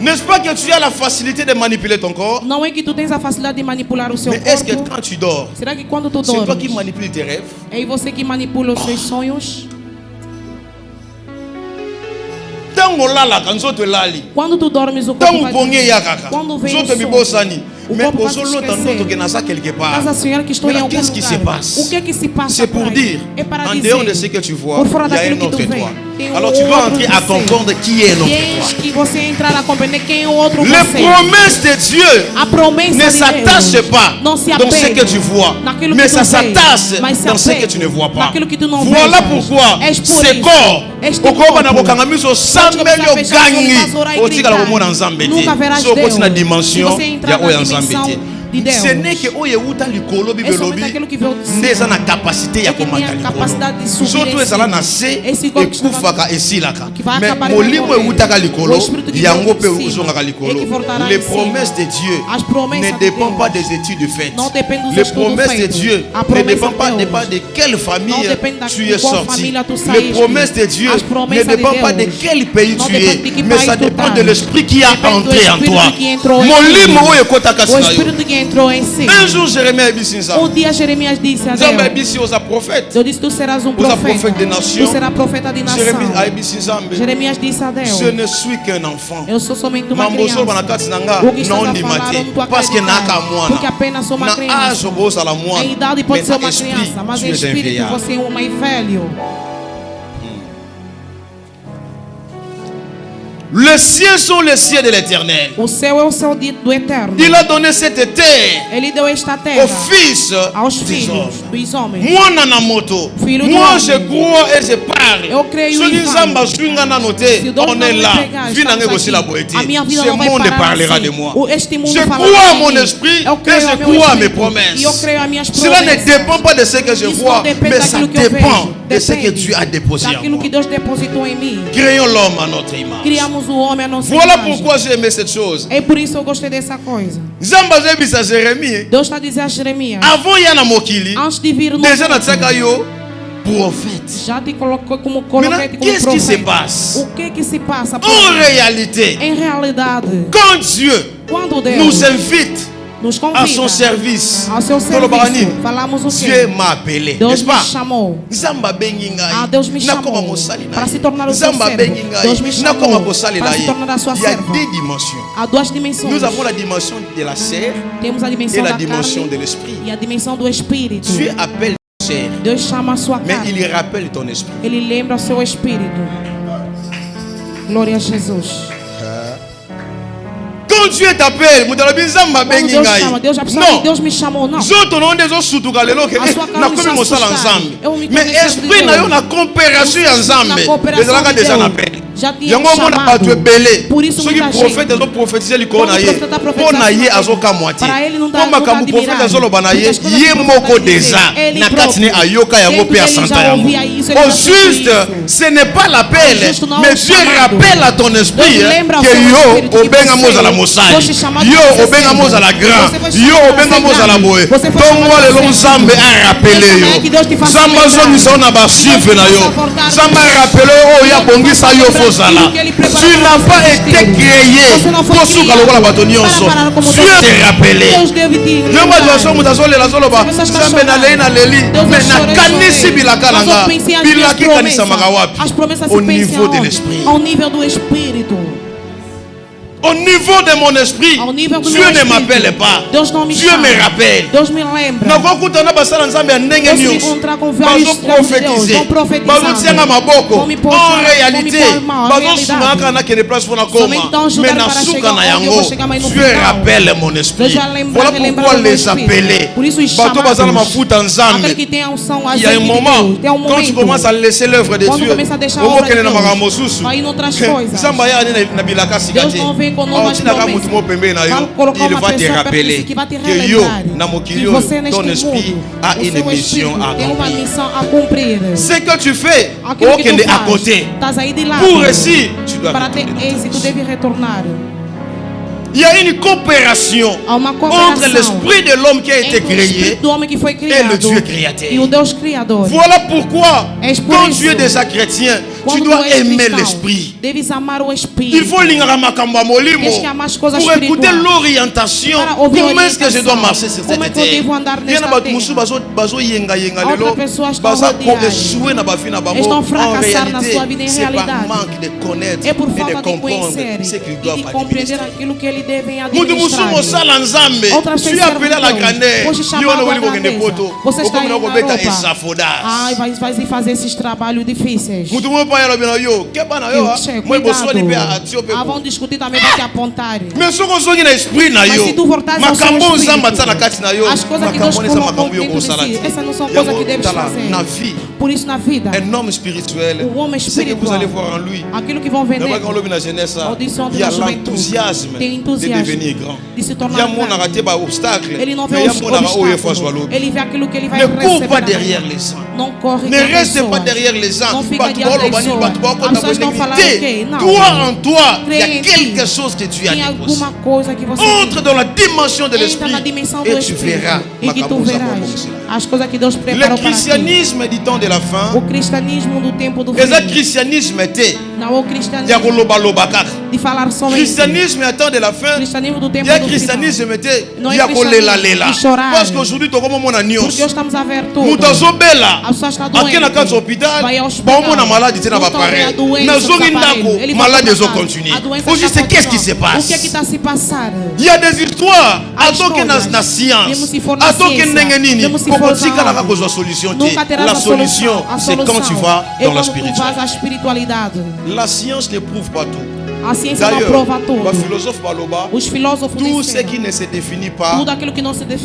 N'est-ce pas que tu as la facilité de manipuler ton corps? Não é que tu tens a facilidade de manipular o seu corpo? Mais est-ce que quand tu dors, será que quando tu dormes, c'est toi qui manipules tes rêves? É você que manipula os seus sonhos? Quando tu dormes, o corpo vai dormir. Quando vem o sono, mais Mas a senhora que estou em algum qu'est-ce qui se lugar. passe? O que é que se passa? C'est pour dire, é para en dizer, dehors de ce que tu vois, por fora il y a daquilo un que autre tu vês, toi. tem Alors tu vas entrer à você. comprendre qui est notre Tens toi. que você entrar a compreender quem é o outro Les você. promesses de Dieu A promessa ne de s'attachent Deus pas não se dans ce que apega tu vois, naquilo mais que ça tu vês, s'attache mas se dans ce apega que tu ne vois pas. naquilo que tu não Voilà vejas. pourquoi És por ce isso. corps, Este au corps na corpo, bokanga miso sambeli ogangi, otika la komona nzambe te. So koti na dimension ya oya nzambe te. Ce n'est que oyeuta likolo bibelobi ndeza na capacité ya komata likolo. Surtout ezala na se ekufaka esilaka. Mais molimo eutaka likolo yango pe uzongaka likolo. Les promesses de Dieu ne dépendent pas des études faites. Les promesses de Dieu ne dépendent pas de quelle famille tu es sorti. Les promesses de Dieu ne dépendent pas de quel pays tu es, mais ça dépend de l'esprit qui a entré en toi. Molimo oyekotaka sinayo. Entrou em si. Un jour Jérémie disse ça. Dia Jeremias disse a Deus. Deus disse tu serás profeta. Tu serás profeta de nação. Jeremias disse a Deus. Je ne suis qu'un enfant. Eu sou somente uma criança. O que estás a falar não tu acreditar. Porque apenas sou uma criança. A idade pode ser uma criança, mas em espírito você é um mais velho. Les cieux sont les cieux de l'Éternel. O céu é o céu do Eterno. Il a donné cette terre. Ele deu esta terra aux fils aos filhos dos homens. Moi na moto. Moi je crois et je parle. Eu creio e falo. On est là. Ce monde parlera de moi. Je crois à mon esprit et je crois à mes promesses. Cela ne dépend pas de ce que je vois, mais ça dépend de ce que Dieu a déposé en moi. Créons l'homme à notre image. Voilà pourquoi j'ai aimé cette chose. É por isso eu gostei dessa coisa. Deus está dizendo a Jeremias. Avant yana mokili. Antes de vir no déjà na tsaka yo prophète. Já te colocou como profeta. Qu'est-ce qui se passe? O que se passa? En réalité. Em realidade. Quand Dieu nous invite à son service, ao seu serviço, falamos o Dieu m'a appelé. Deus me chamou. Deus me chamou para se tornar o seu servo. Deus me chamou para se tornar a sua serva. Há duas dimensões. Nous avons la dimension de la chair Temos a dimensão et la da dimension carne de l'esprit. E a dimensão do espírito. Dieu appelle la chair. Deus chama a sua mais carne. il rappelle ton esprit. Ele lembra o seu espírito. Glória a Jesus. Quand Dieu t'appelle, Deus me chamou, não. Mais esprit n'a eu na coopération ensemble. Déjà appelé. Yango mona batu ebele. Ceux qui prophètent ont prophétisé l'ikona ye. Pona ye azoka moitié. Comme kamu prophète azoloba na ye, ye moko déjà. Na katine ayoka yango pe asanta yango. Au juste, ce n'est pas l'appel, mais Dieu rappelle à ton esprit que yo obenga mozala mosali. Yo obenga mozala grand. Yo obenga mozala boye. Tongo le long Nzambe a rappelé yo. Nzambe zo misona ba chiffre na yo. Nzambe rappelé o ya bongisa yo. Tu n'as pas été créé pour ce que la bâtonnier Dieu t'est rappelé. Je vois la somme d'azole la zoloba. Ça mène à l'éli. Mais na kanisi bilaka langa. Bilaki kanisa magawapi. Au niveau de l'esprit. Au niveau do espírito. Au niveau de mon esprit, Dieu ne m'appelle pas. Dieu me rappelle. Deus me lembra. En réalité, Dieu rappelle mon esprit. Voilà pourquoi les appeler. Il y a un moment, quand tu commences à laisser l'œuvre de Dieu, il va te rappeler que yo, ton esprit a une mission à accomplir. Ce que tu fais, aucun est à côté. Pour réussir, tu dois retourner. Il y a une coopération entre l'esprit de l'homme qui a été créé et le Dieu créateur. Voilà pourquoi, quand tu es déjà chrétien, tu dois aimer l'esprit. Il faut pour écouter l'orientation. Comment est-ce que je dois marcher sur cette terre? Il y a des en réalité, c'est par manque de connaître et de comprendre ce qu'ils doivent administrer. Tu es appelé à la grandeur. Vai fazer esses trabalhos difíceis. Vão discutir também, vai te apontar. Mas se tu voltares ao seu espírito, as coisas que Deus colocou dentro de si, essas não são coisas que deves fazer. Por isso, na vida, un homme spirituel, o homem ce que vous allez voir en lui, aquilo que vão ver nele, il y a l'enthousiasme de devenir grand. Il y a mon arrêté par obstacle, mais il y a mon arrêté. Ne cours pas derrière les gens. Ne reste pas derrière les gens. Toi en toi, il y a quelque chose que tu as déposé. Entre dans la dimension de l'esprit et tu verras. Le christianisme du temps de la fin, le christianisme était christianisme à temps de la fin, il y a christianisme était parce qu'aujourd'hui tu as comme mon agneau. Qu'est-ce qui se passe? Il y a des histoires. La science. La solution, c'est quand tu vas dans la spiritualité. La science ne prouve pas tout. D'ailleurs, os filósofos tout ce qui ne se définit pas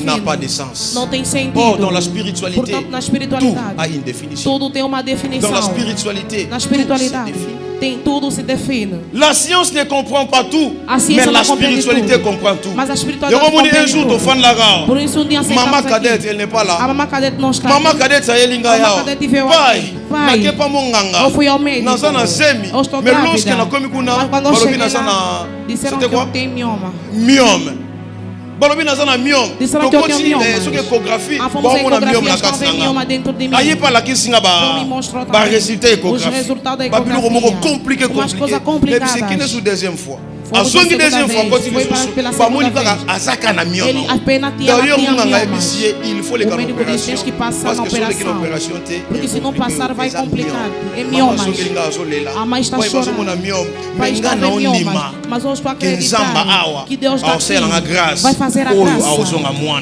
n'a pas de sens. Or, dans la spiritualité, tout a une définition. Dans la spiritualité, tudo se define. La science ne comprend pas tout, mais la spiritualité comprend tout. Mas a espiritualidade un jour, por isso um dia Maman Cadette, elle n'est pas là. A Maman Cadette não está. Maman Cadette, ça y est, pai, eu fui ao médico. Eu estou grávida. Mas quando eu cheguei lá, disseram que eu tenho mioma. Mioma. Disseram que eu tenho mioma. Fomos à ecografia, estão vendo mioma dentro de mim. Não me mostrou também os resultados da ecografia. Umas coisas complicadas. azongi deuxième fois côté les autres pas moni kaka azaka na mioma d'ailleurs il faut les opération parce que sur les opération porque se não passar vai complicar é miomas a mãe está chorando vai estar em miomas mas eu estou acreditando que Deus está aqui vai fazer a graça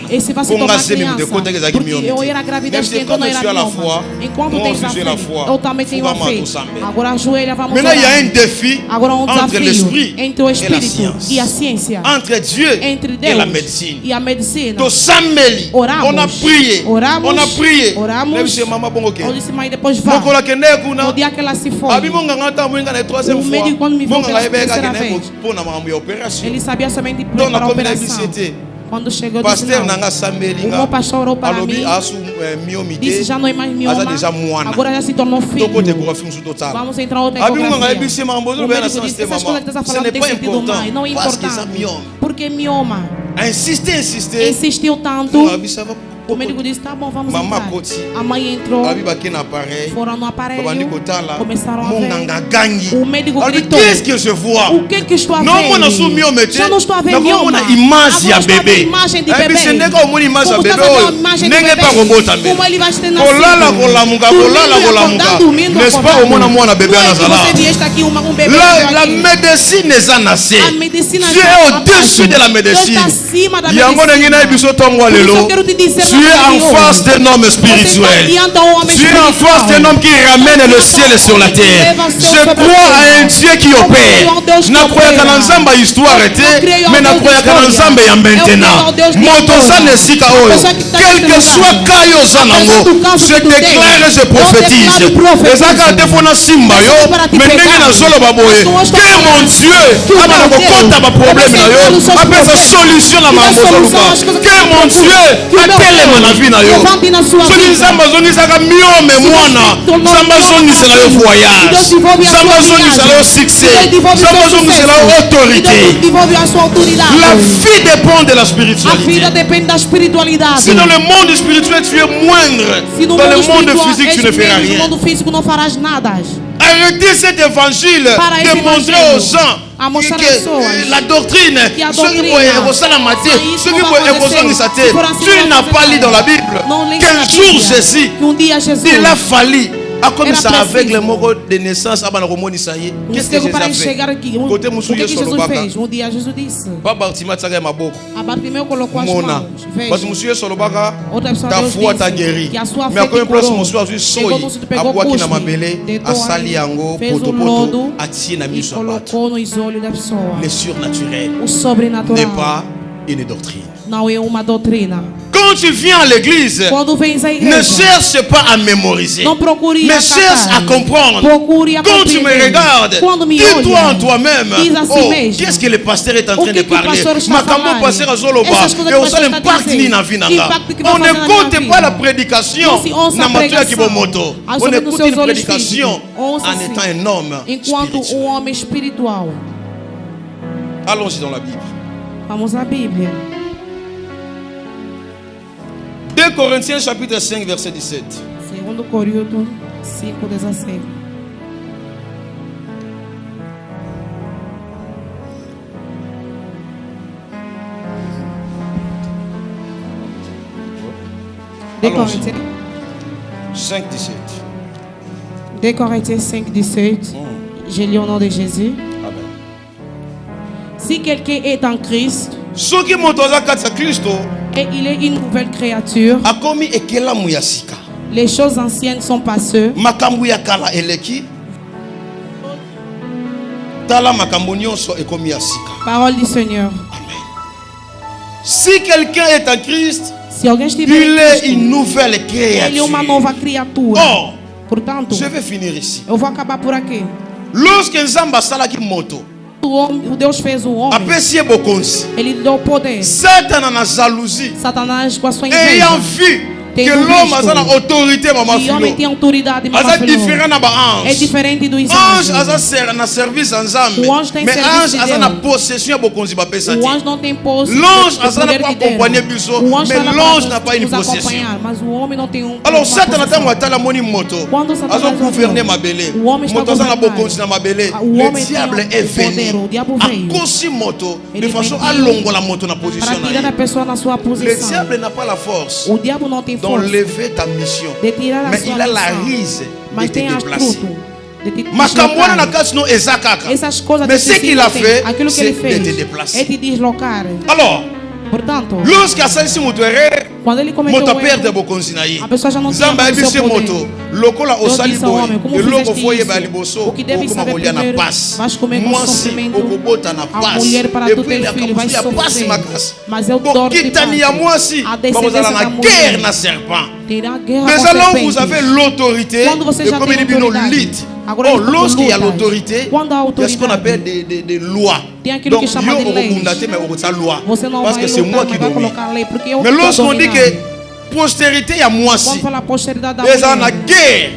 esse vai se tornar criança porque eu era gravidez então não era mioma enquanto tens a fé eu também tenho a fé agora ajoelha vamos orar. Maintenant il y a un défi agora entre l'esprit entre o espírito e a ciência entre Dieu entre Deus et la médecine e a medicina oramos on a prié oramos eu disse mãe depois vá no dia que ela se foi o médico quando me viu pela terceira vez ele sabia somente para a operação. Quando chegou, disse, o meu pastor orou para mim, disse, já não é mais mioma, agora já se tornou filho. Vamos entrar em outra ecografia. O médico disse, essas coisas que está falando tem sentido mais, não é importante. Porque mioma insistiu tanto. O médico disse, tá bom, vamos entrar. A mãe entrou, foram no aparelho, começaram a ver. O médico gritou, qu'est-ce que je vois? O que que estou a ver? Já não estou a ver mioma. Imagem de bebê. Imagem de bebê. Como ele vai estar nascido? N'est-ce pas? Você vieste aqui um bebê. La médecine est nascée. Dieu est au-dessus de la médecine. Tu es en face d'un homme spirituel. Tu es en face d'un homme qui ramène le ciel sur la terre. Je crois à un Dieu qui opère. Na croya kana nzamba histoire était, mais na croya kana nzamba ya maintenant. Motosa nesika oyo. Quel que soit kayo zanango, je déclare et je prophétise. Ezaka defona simba yo, mais ndenge na zolo baboye. Que mon Dieu amana kokota ba problème na yo, appelle sa solution na mambo zoluka. Que mon Dieu atelema na vie na yo. Soki nzamba zongisaka miome mwana, nzamba zongisela yo voyage, nzamba zongisela yo succès, nzamba zongisela yo autorité. La vie dépend de la spiritualité. Si dans le monde spirituel tu es moindre, dans le monde physique tu ne feras rien. Arrêtez cet évangile de montrer aux gens la doctrine, tu n'as pas lu dans la Bible qu'un jour Jésus, il a fallu comme ça aveugle moko de naissance abana komonisa ye. Qu'est-ce que Jésus a fait? Côté musu Yesu solobaka. Pas Bartimée tsaka maboko. Mona. Parce musu Yesu solobaka ta foi t'a guéri. Mais à combien place musu a soyi abwaki na mabele asali yango poto atie na miso abato. Le surnaturel n'est pas une doctrine. Não é uma doutrina. Quand tu viens à l'église, ne cherche pas à mémoriser, mais cherche à comprendre. Quand tu me regardes, dis-toi en toi-même, oh, qu'est-ce que le pasteur est en train de parler? On n'écoute pas la prédication, on écoute une prédication en étant un homme spirituel. Allons-y dans la Bible. Vamos à Bíblia. 2 Corinthiens chapitre 5 verset 17. 2 Coríntios 5:17. Allons-y. 5:17. 2 Corinthiens 5:17. Je lis au nom de Jésus. Amen. Si quelqu'un est en Christ, et il est une nouvelle créature, les choses anciennes sont passées, parole du Seigneur. Amen. Si quelqu'un est en Christ, il est une nouvelle créature. Oh, portanto, je vais finir ici. Eu vou acabar por aqui. Lorsque Nzamba salaki moto, o Deus fez o homem. Ele deu poder. Satan na jalousie. Satanás com a sua inveja. Ayant vu que l'homme a une autorité, maman. O homem tem autoridade, maman. C'est différent na ange. É diferente dos anges. Ange a na service ensemble. O anjo tem mais serviço ange a na possession bokonzi ba pesa. O anjo não tem posse. L'ange a na pas acompanner biso, mais l'ange n'a pas une possession. Mas o homem não tem Alors Satan attend atala moni moto. Azo gouverner mabele. Moto za na bokonzi na mabele. Le diable est venu. A kosi moto de façon à longo la moto na position na. Le diable n'a pas la force d'enlever ta mission, mais il a la rise de te déplacer. Mais ce qu'il a fait, c'est de te déplacer. Alors, lorsqu'il a senti moto quando ele cometeu moto perde bokonzi na ye, a pessoa já não tem mais moto lokola osali boy eloko foye ba o liboso que deve saber kolia na primeiro passe vais comer com sofrimento okobota na a mulher para tu ter filho vai sofrer mas eu dou kitani ya mwasi bakozala na guerre na serpent. Mais alors vous avez l'autorité de comme il dit nos lit. Oh, lorsqu'il y a l'autorité, il y a ce qu'on appelle des lois. Donc, parce que c'est moi qui domine. Mais lorsqu'on dit que postérité, il y a moi aussi. Et ça, la guerre.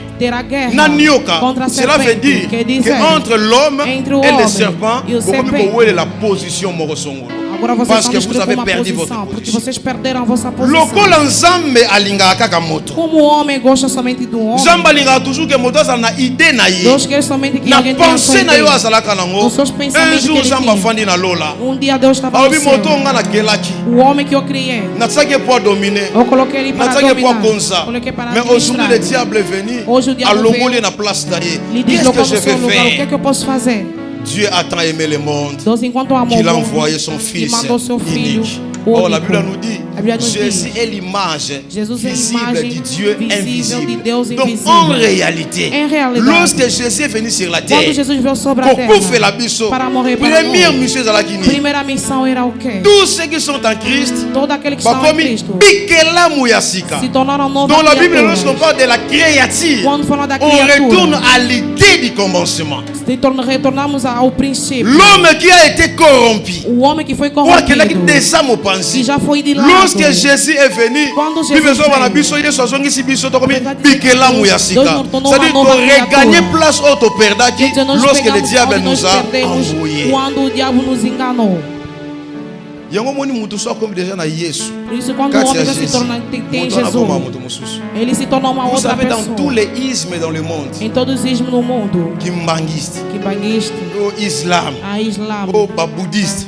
Cela veut dire qu'entre l'homme et le serpent, vous avez la position morosongo. Parce que vous avez perdu votre position. Como o homem gosta somente do homem, toujours que moto na idée na ye. Deus quer somente que alguém tenha sua ideia. Un jour Zamba fandi na lola. Dia Deus estava no céu. O homem que eu criei, eu coloquei ele para dominar. Mais aujourd'hui le diable est venu à l'ongolé na place d'ailleurs. Qu'est-ce que je vais faire? O que é que eu posso fazer? Dieu a tant aimé le monde qu'il a envoyé son Fils unique. Oh, la Bible nous dit, Jésus est l'image visible du Dieu invisible. Donc en réalité, lorsque Jésus est venu sur la terre, pour faire la mission, première mission de la Guinée, tous ceux qui sont en Christ, dans la Bible, lorsqu'on parle de la créature, on retourne à l'idée du commencement. L'homme qui a été corrompu, lorsque Jésus est venu, c'est-à-dire qu'on regagner place lorsque le diable nous a envoyés. Por isso, quando o homem já se torna, tem Jesus, ele se torna uma outra pessoa. Dans tous les ismes dans le monde, em todos os ismos no mundo, kimbanguiste, o islam, o budista,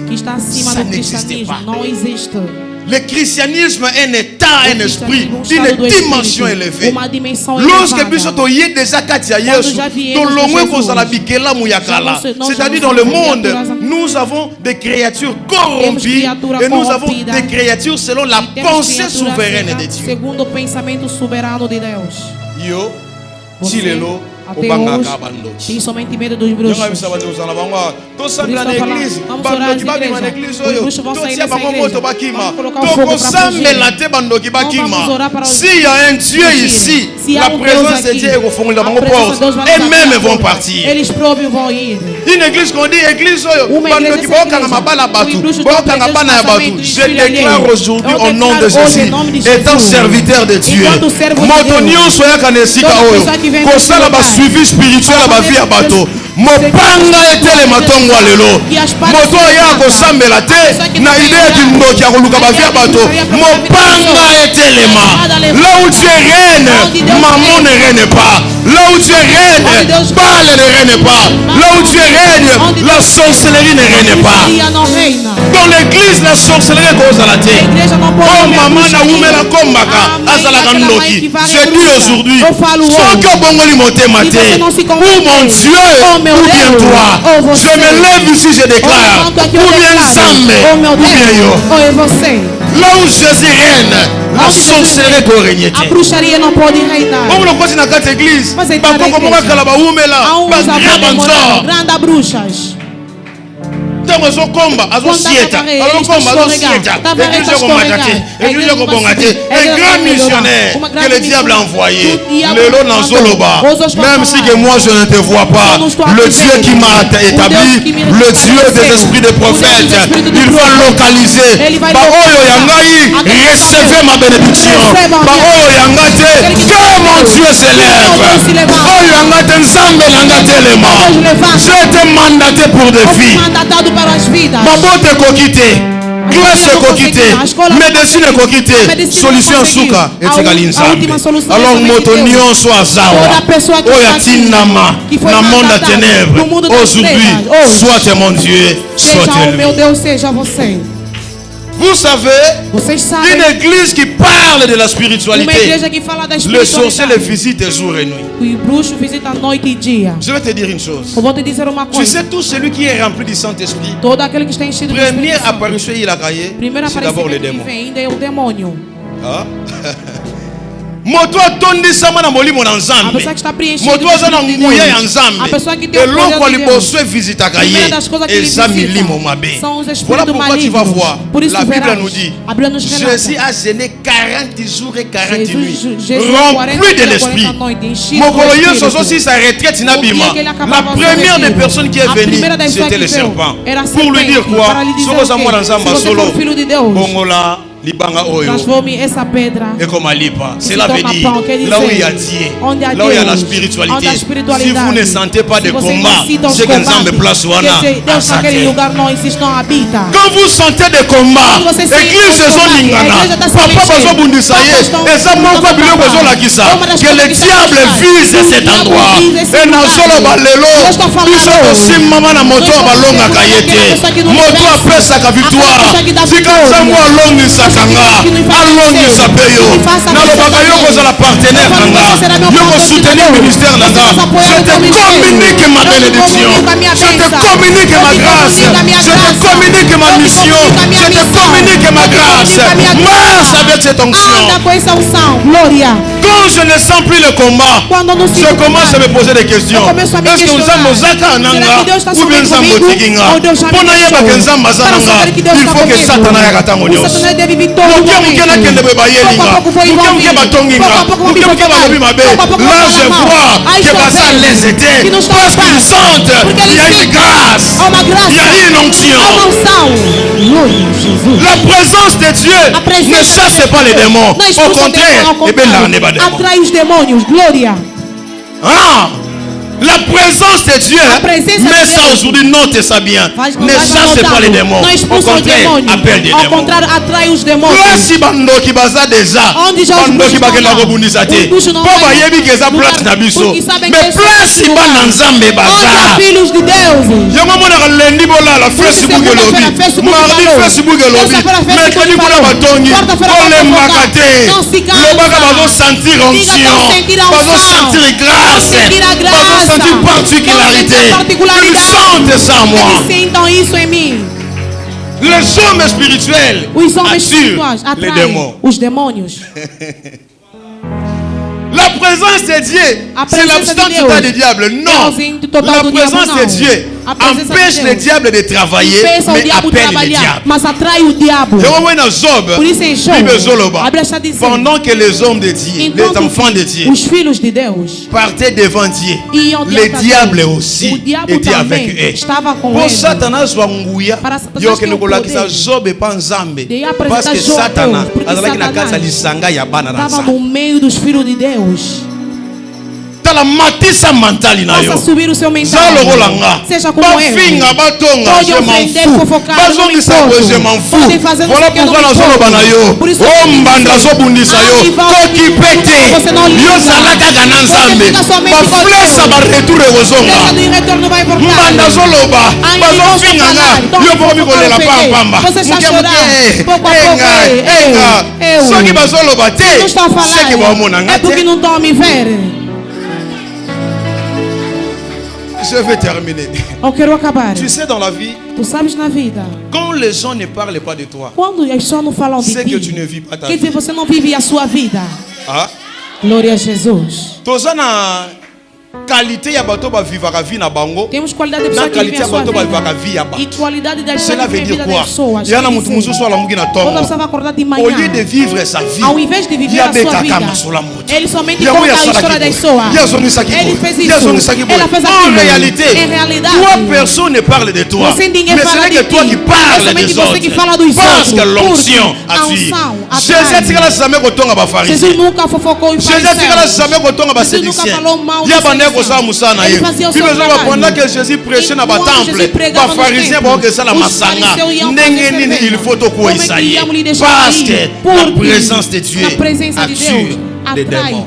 que está acima do cristianismo, não existe. Le christianisme est un état, un esprit d'une dimension élevée. Lorsque c'est-à-dire dans le monde, nous avons des créatures corrompues et nous avons des créatures selon la pensée souveraine de Dieu. Yo, Chilelo, até hoje, tem somente medo dos bruxos. Por isso, vamos orar na igreja. Os bruxos vão sair dessa igreja. Vamos colocar o fogo para fugir. Vamos orar para os... S'il y a un Dieu ici, la présence de Dieu est au fond de la porte. Et même vont partir. Eles próprios vão ir. Une église qu'on dit, église, je déclare aujourd'hui au nom de Jésus, étant serviteur de Dieu, suivi spirituel à ma vie à bateau. Mopanga etele matongo lelo. Moto ya ko sambela te na idée du ndoki ya koluka ba vie à bateau. Mopanga etele ma. Là où tu es reine, maman ne règne pas. Là où tu es reine, Baal ne règne pas. Là où tu es reine, la sorcellerie ne règne pas. Dans l'église, la sorcellerie cause à la terre. Oh maman na umela kombaka azala kandoki. Je dis aujourd'hui, sans que bongoli motema te. Ou mon Dieu, ou bien toi. Je me lève ici, je déclare. Ou bien Zambé, ou bien yo. Là où Jésus règne, la sorcellerie peut régner. A bruxaria não pode reinar. Vamos no coisa na casa église. Bako como kala ba umela. Ba grande bruxas. Tant que combat, un grand missionnaire que le diable a envoyé. Même si que moi je ne te vois pas, le Dieu qui m'a établi, le Dieu des esprits des prophètes, il va localiser. Recevez ma bénédiction. Que mon Dieu s'élève. Je t'ai mandaté pour des filles. Maman te coquité. Classe coquité. Médecine coquité. Solution souka. Alors motonio soit zawa. Oya tinama. Na monde à ténèbres. Aujourd'hui, soit mon Dieu, soit lui. Vous savez, une église qui parle de la spiritualité, le sorcier les visite jour et nuit. Je vais te dire une chose. Tu sais, tout celui qui est rempli du Saint-Esprit, première apparition il a créé, c'est d'abord le démon. Ah? Moto atondisama na molimo na nzambe. Moto azana nguya ya nzambe. Eloko liboso visitaka ye eza milimo mabe. Voilà pourquoi tu vas voir. La Bible nous dit Jésus a jeûné 40 jours et 40 nuits rempli de l'esprit. Mokolo yeso so si sa retraite na bima. La première des personnes qui est venue c'était le serpent. Pour lui dire quoi? Soko za mwana nzamba solo. Bongola Libanga oyo. Et comme Alipa. Cela veut dire là où il y a Dieu, là où il y a la spiritualité. Si vous ne sentez pas de combat, c'est que nous avons place où on a. Quand vous sentez des combats, l'église se sont lingana. Papa Bazo Bundisaye, et ça mon quoi bilio Bazo Lakisa. Que le diable vise cet endroit. Et Nazolo Balelo, biso aussi maman na moto balonga kayete. Moto après sa victoire. Si quand ça moi longue ça allons sapeyo nalobaka yo kozala partenaire nanga yo soutenir ministère nanga je te communique ma bénédiction je te communique ma grâce je te communique ma mission je te communique ma grâce marche avec cette onction. Quand je ne sens plus le combat, je commence à me poser des questions. Est-ce que nous sommes Zaka Nanga ou bien nous sommes Tiginga? Pour n'ayez que nous sommes Mazananga, il faut que Satan ait atteint mon Dieu. Là je vois que Bazan les était parce qu'ils sentent qu'il y a une grâce, il y a une onction. La présence de Dieu ne chasse pas les démons. Au contraire, et bien là on est pas démons. Ah! La présence de Dieu, mais ça aujourd'hui, note ça bien. Ne chasse pas les démons. Au contraire, appelle des démons. Place bando qui baza déjà. Bando qui baza la rebondissate. Papa yebi que ça place na biso. Mais place bando nzambe baza. Yama mona lendi bola la Facebook lobby. Mardi Facebook lobby. Mercredi bola batongi. Ole makate. Le baga bazo sentir onction. Bazo sentir grâce. Sentir particularité. Ils sentent ça en moi. Les hommes spirituels attirent les démons. La présence de Dieu, c'est l'absence total du diable. Non. La présence de Dieu empêche le diable de travailler, mais appelle le diable. Pendant que les hommes de Dieu, les enfants de Dieu, partaient devant Dieu, le diable aussi était avec eux. Pour Satan, parce que Satan la matissa mentale na yo. Seja como eu. Je m'en fous. Je m'en fous. Voilà pourquoi nous sommes na yo. Oh mbanda zo bundisa yo. Koki pete. Yo salaka kana nzambe. Ba flesa ba retour ozonga. Mbanda zo loba. Bazo finganga. Yo po mi kolela pamba. Enga. Soki bazo loba te. Seki ba mona ngate. É porque não estão a me ver. Je vais terminer. Eu quero acabar. Tu sais, dans la vie, tu sabes na vida, quand les gens ne parlent pas de toi, quando as pessoas não falam de ti, c'est que tu ne vis pas ta vie. Quer dizer, você não vive a sua vida. Ah? Glória a Jesus. Tozana qualité ya bato ba vivre vie na bango. Temos qualidade de pessoa que vive a sua vida. E qualidade da pessoa que vive a vida das pessoas. Yana mutu mususu ala mugi na tongo. Quando você vai acordar de manhã. Au lieu de vivre sa vie. Ao invés de viver a sua vida. Ele somente conta a história das pessoas. Ele fez isso. Ela fez aquilo. Em realidade. Toi personne ne parle de toi. Mais ce n'est que toi qui parles des autres. Parce que l'onction a tué. Jesus nunca fofocou os fariseus. Jesus nunca falou mal dos fariseus. Pendant que Jésus prêchait dans le temple, les pharisiens vont que ça la masanga. Il faut tout quoi parce que la présence de Dieu attire les démons.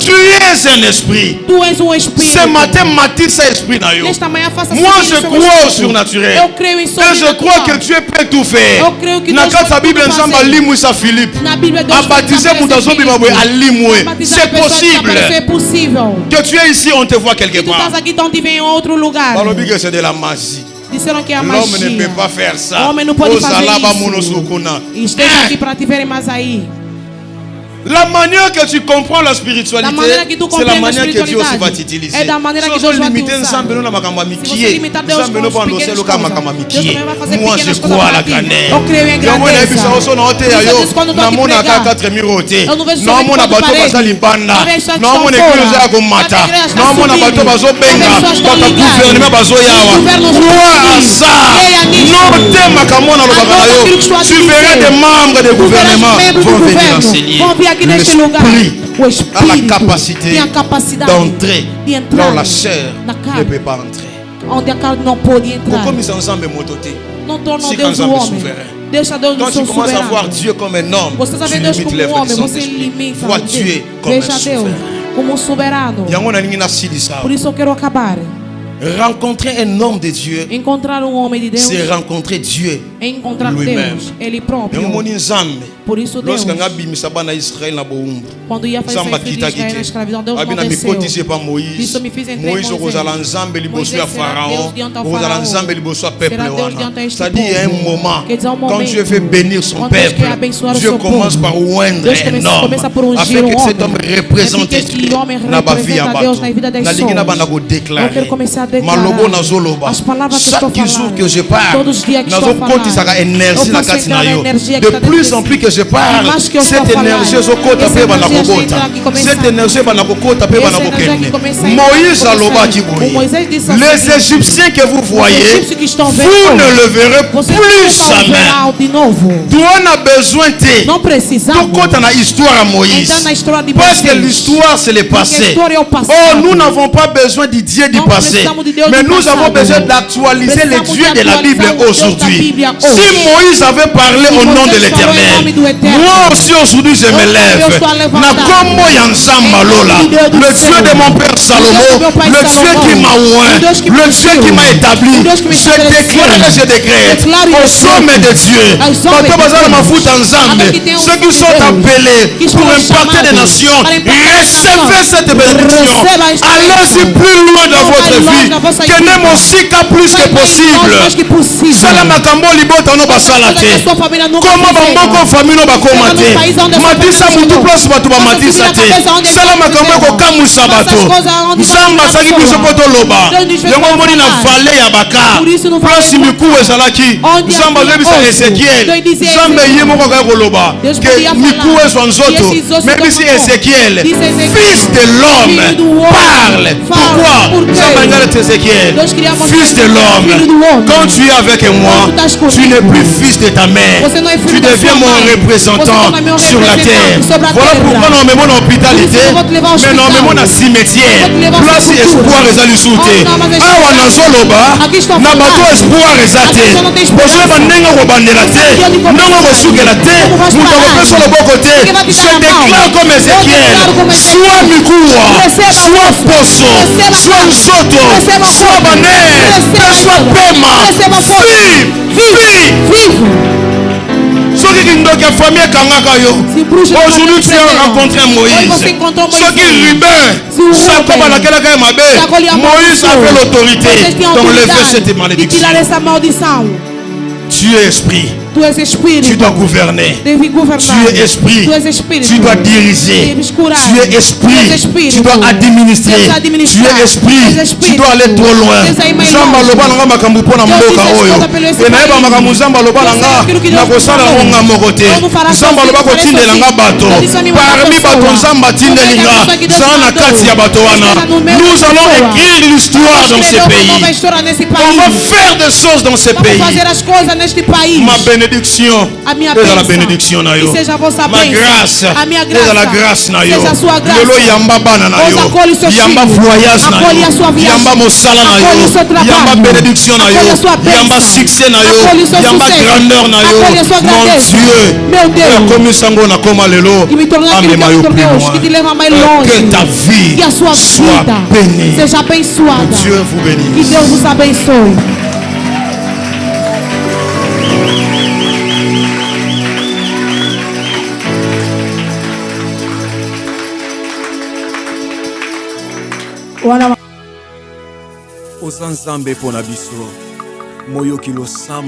Tu es un esprit. Ce matin, Mathis est esprit. Moi, je crois au surnaturel. Et je crois que Dieu peut tout faire. C'est possible. Que tu es ici, on te voit quelque part. C'est de la magie. L'homme ne peut pas faire ça. La manière que tu comprends la spiritualité, c'est la manière que Dieu aussi va t'utiliser. Si tu limites moi je crois à la cannelle. Tu verras des membres du gouvernement vont venir enseigner. L'esprit a la capacité d'entrer dans la chair ne peut pas entrer. Si quand Dieu est souverain. Quand tu commences à voir Dieu comme un homme, tu limites l'œuvre de son esprit. Vois Dieu comme un souverain. Por isso eu quero acabar. Rencontrer un homme de Dieu, c'est rencontrer Dieu lui-même. Por isso Deus, quando ia fazer essa Israel na escravidão, Deus não desceu. Isso me fez entrar em Moisés. C'est-à-dire il y a un moment, quand Dieu veut bénir son peuple, Dieu commence par oindre un homme, afin que cet homme représente Dieu dans la vie à Dieu. Malobo nazoloba. Chaque jour que je parle, de plus en plus que je parle, cette énergie cette énergie Moïse aloba kiboyi. Les Égyptiens que vous voyez, vous ne le verrez plus jamais. D'où on a besoin de l'histoire à Moïse, parce que l'histoire c'est le passé. Oh, nous n'avons pas besoin du Dieu du passé, mais nous avons besoin d'actualiser les dieux de la Bible aujourd'hui. Si Moïse avait parlé au nom de l'Éternel, moi aussi aujourd'hui je me lève. Le Dieu de mon père Salomon, le Dieu qui m'a oint, le Dieu qui m'a établi, je déclare et je décrète au sommet de Dieu, ceux qui sont appelés pour impacter des nations, recevez cette bénédiction. Allez-y plus loin dans votre vie. Tenez mon sika plus que possible. Salamakamo libota no basalate. Comment bamboko famille no bakomate. Matisa mutu plus batu ba matisa te. Salamakamo ko kamusa bato. Nzamba saki biso poto loba. Yango moni na vallée ya baka. Plus miku ezalaki. Nzamba zebisa Ezekiel. Nzamba yemo ko ka loba. Que miku ezonzoto. Même si Ezekiel, fils de l'homme, parle. Pourquoi? Nzamba ngale Ezekiel. Fils de l'homme, quand tu es avec moi, tu n'es plus fils de ta mère. Tu deviens mon représentant sur la terre. Voilà pourquoi nous mettons l'hôpitalité, mais nous mettons la cimetière. Place espoir et saluté. Awa nazoloba, na bato espoir ezate. Bozo bandenga ko bandela te, nongo ko sukela te, muto ko peso le bokote. Je déclare comme Ézéchiel, soit mikuwa, soit poso, soit nsoto, soit baner, soit pema. Vive. Aujourd'hui tu as rencontré Moïse. Ceux qui Ruben, Jacob a laquelle Moïse avait l'autorité d'enlever cette malédiction. Tu es esprit. Tu es esprit. Tu dois gouverner. Tu es esprit. Tu dois diriger. Tu es esprit. Tu dois administrer. Tu es esprit. Tu dois aller trop loin. Zamba loba nga makambu pona mboka oyo. Enayeba makambu zamba loba nga na kosala nga mokote. Zamba loba kotindela nga bato. Parmi bato zamba tindelinga. Zana kati ya bato wana. Nous allons écrire l'histoire dans ce pays. On va faire des choses dans ce pays. Ma bénédiction est la bénédiction na yo. Ma grâce est la grâce na yo. Lelo yamba bana na yo. Yamba voyage na yo. Yamba mosala na yo. Yamba bénédiction na yo. Yamba succès na yo. Yamba grandeur na yo. Mon Dieu. Comme sango na koma lelo. Amema yo plus loin. Que ta vie soit bénie. Que Dieu vous bénisse. Que Deus vous abençoe. Osanzambe pona biso moyo kilo sam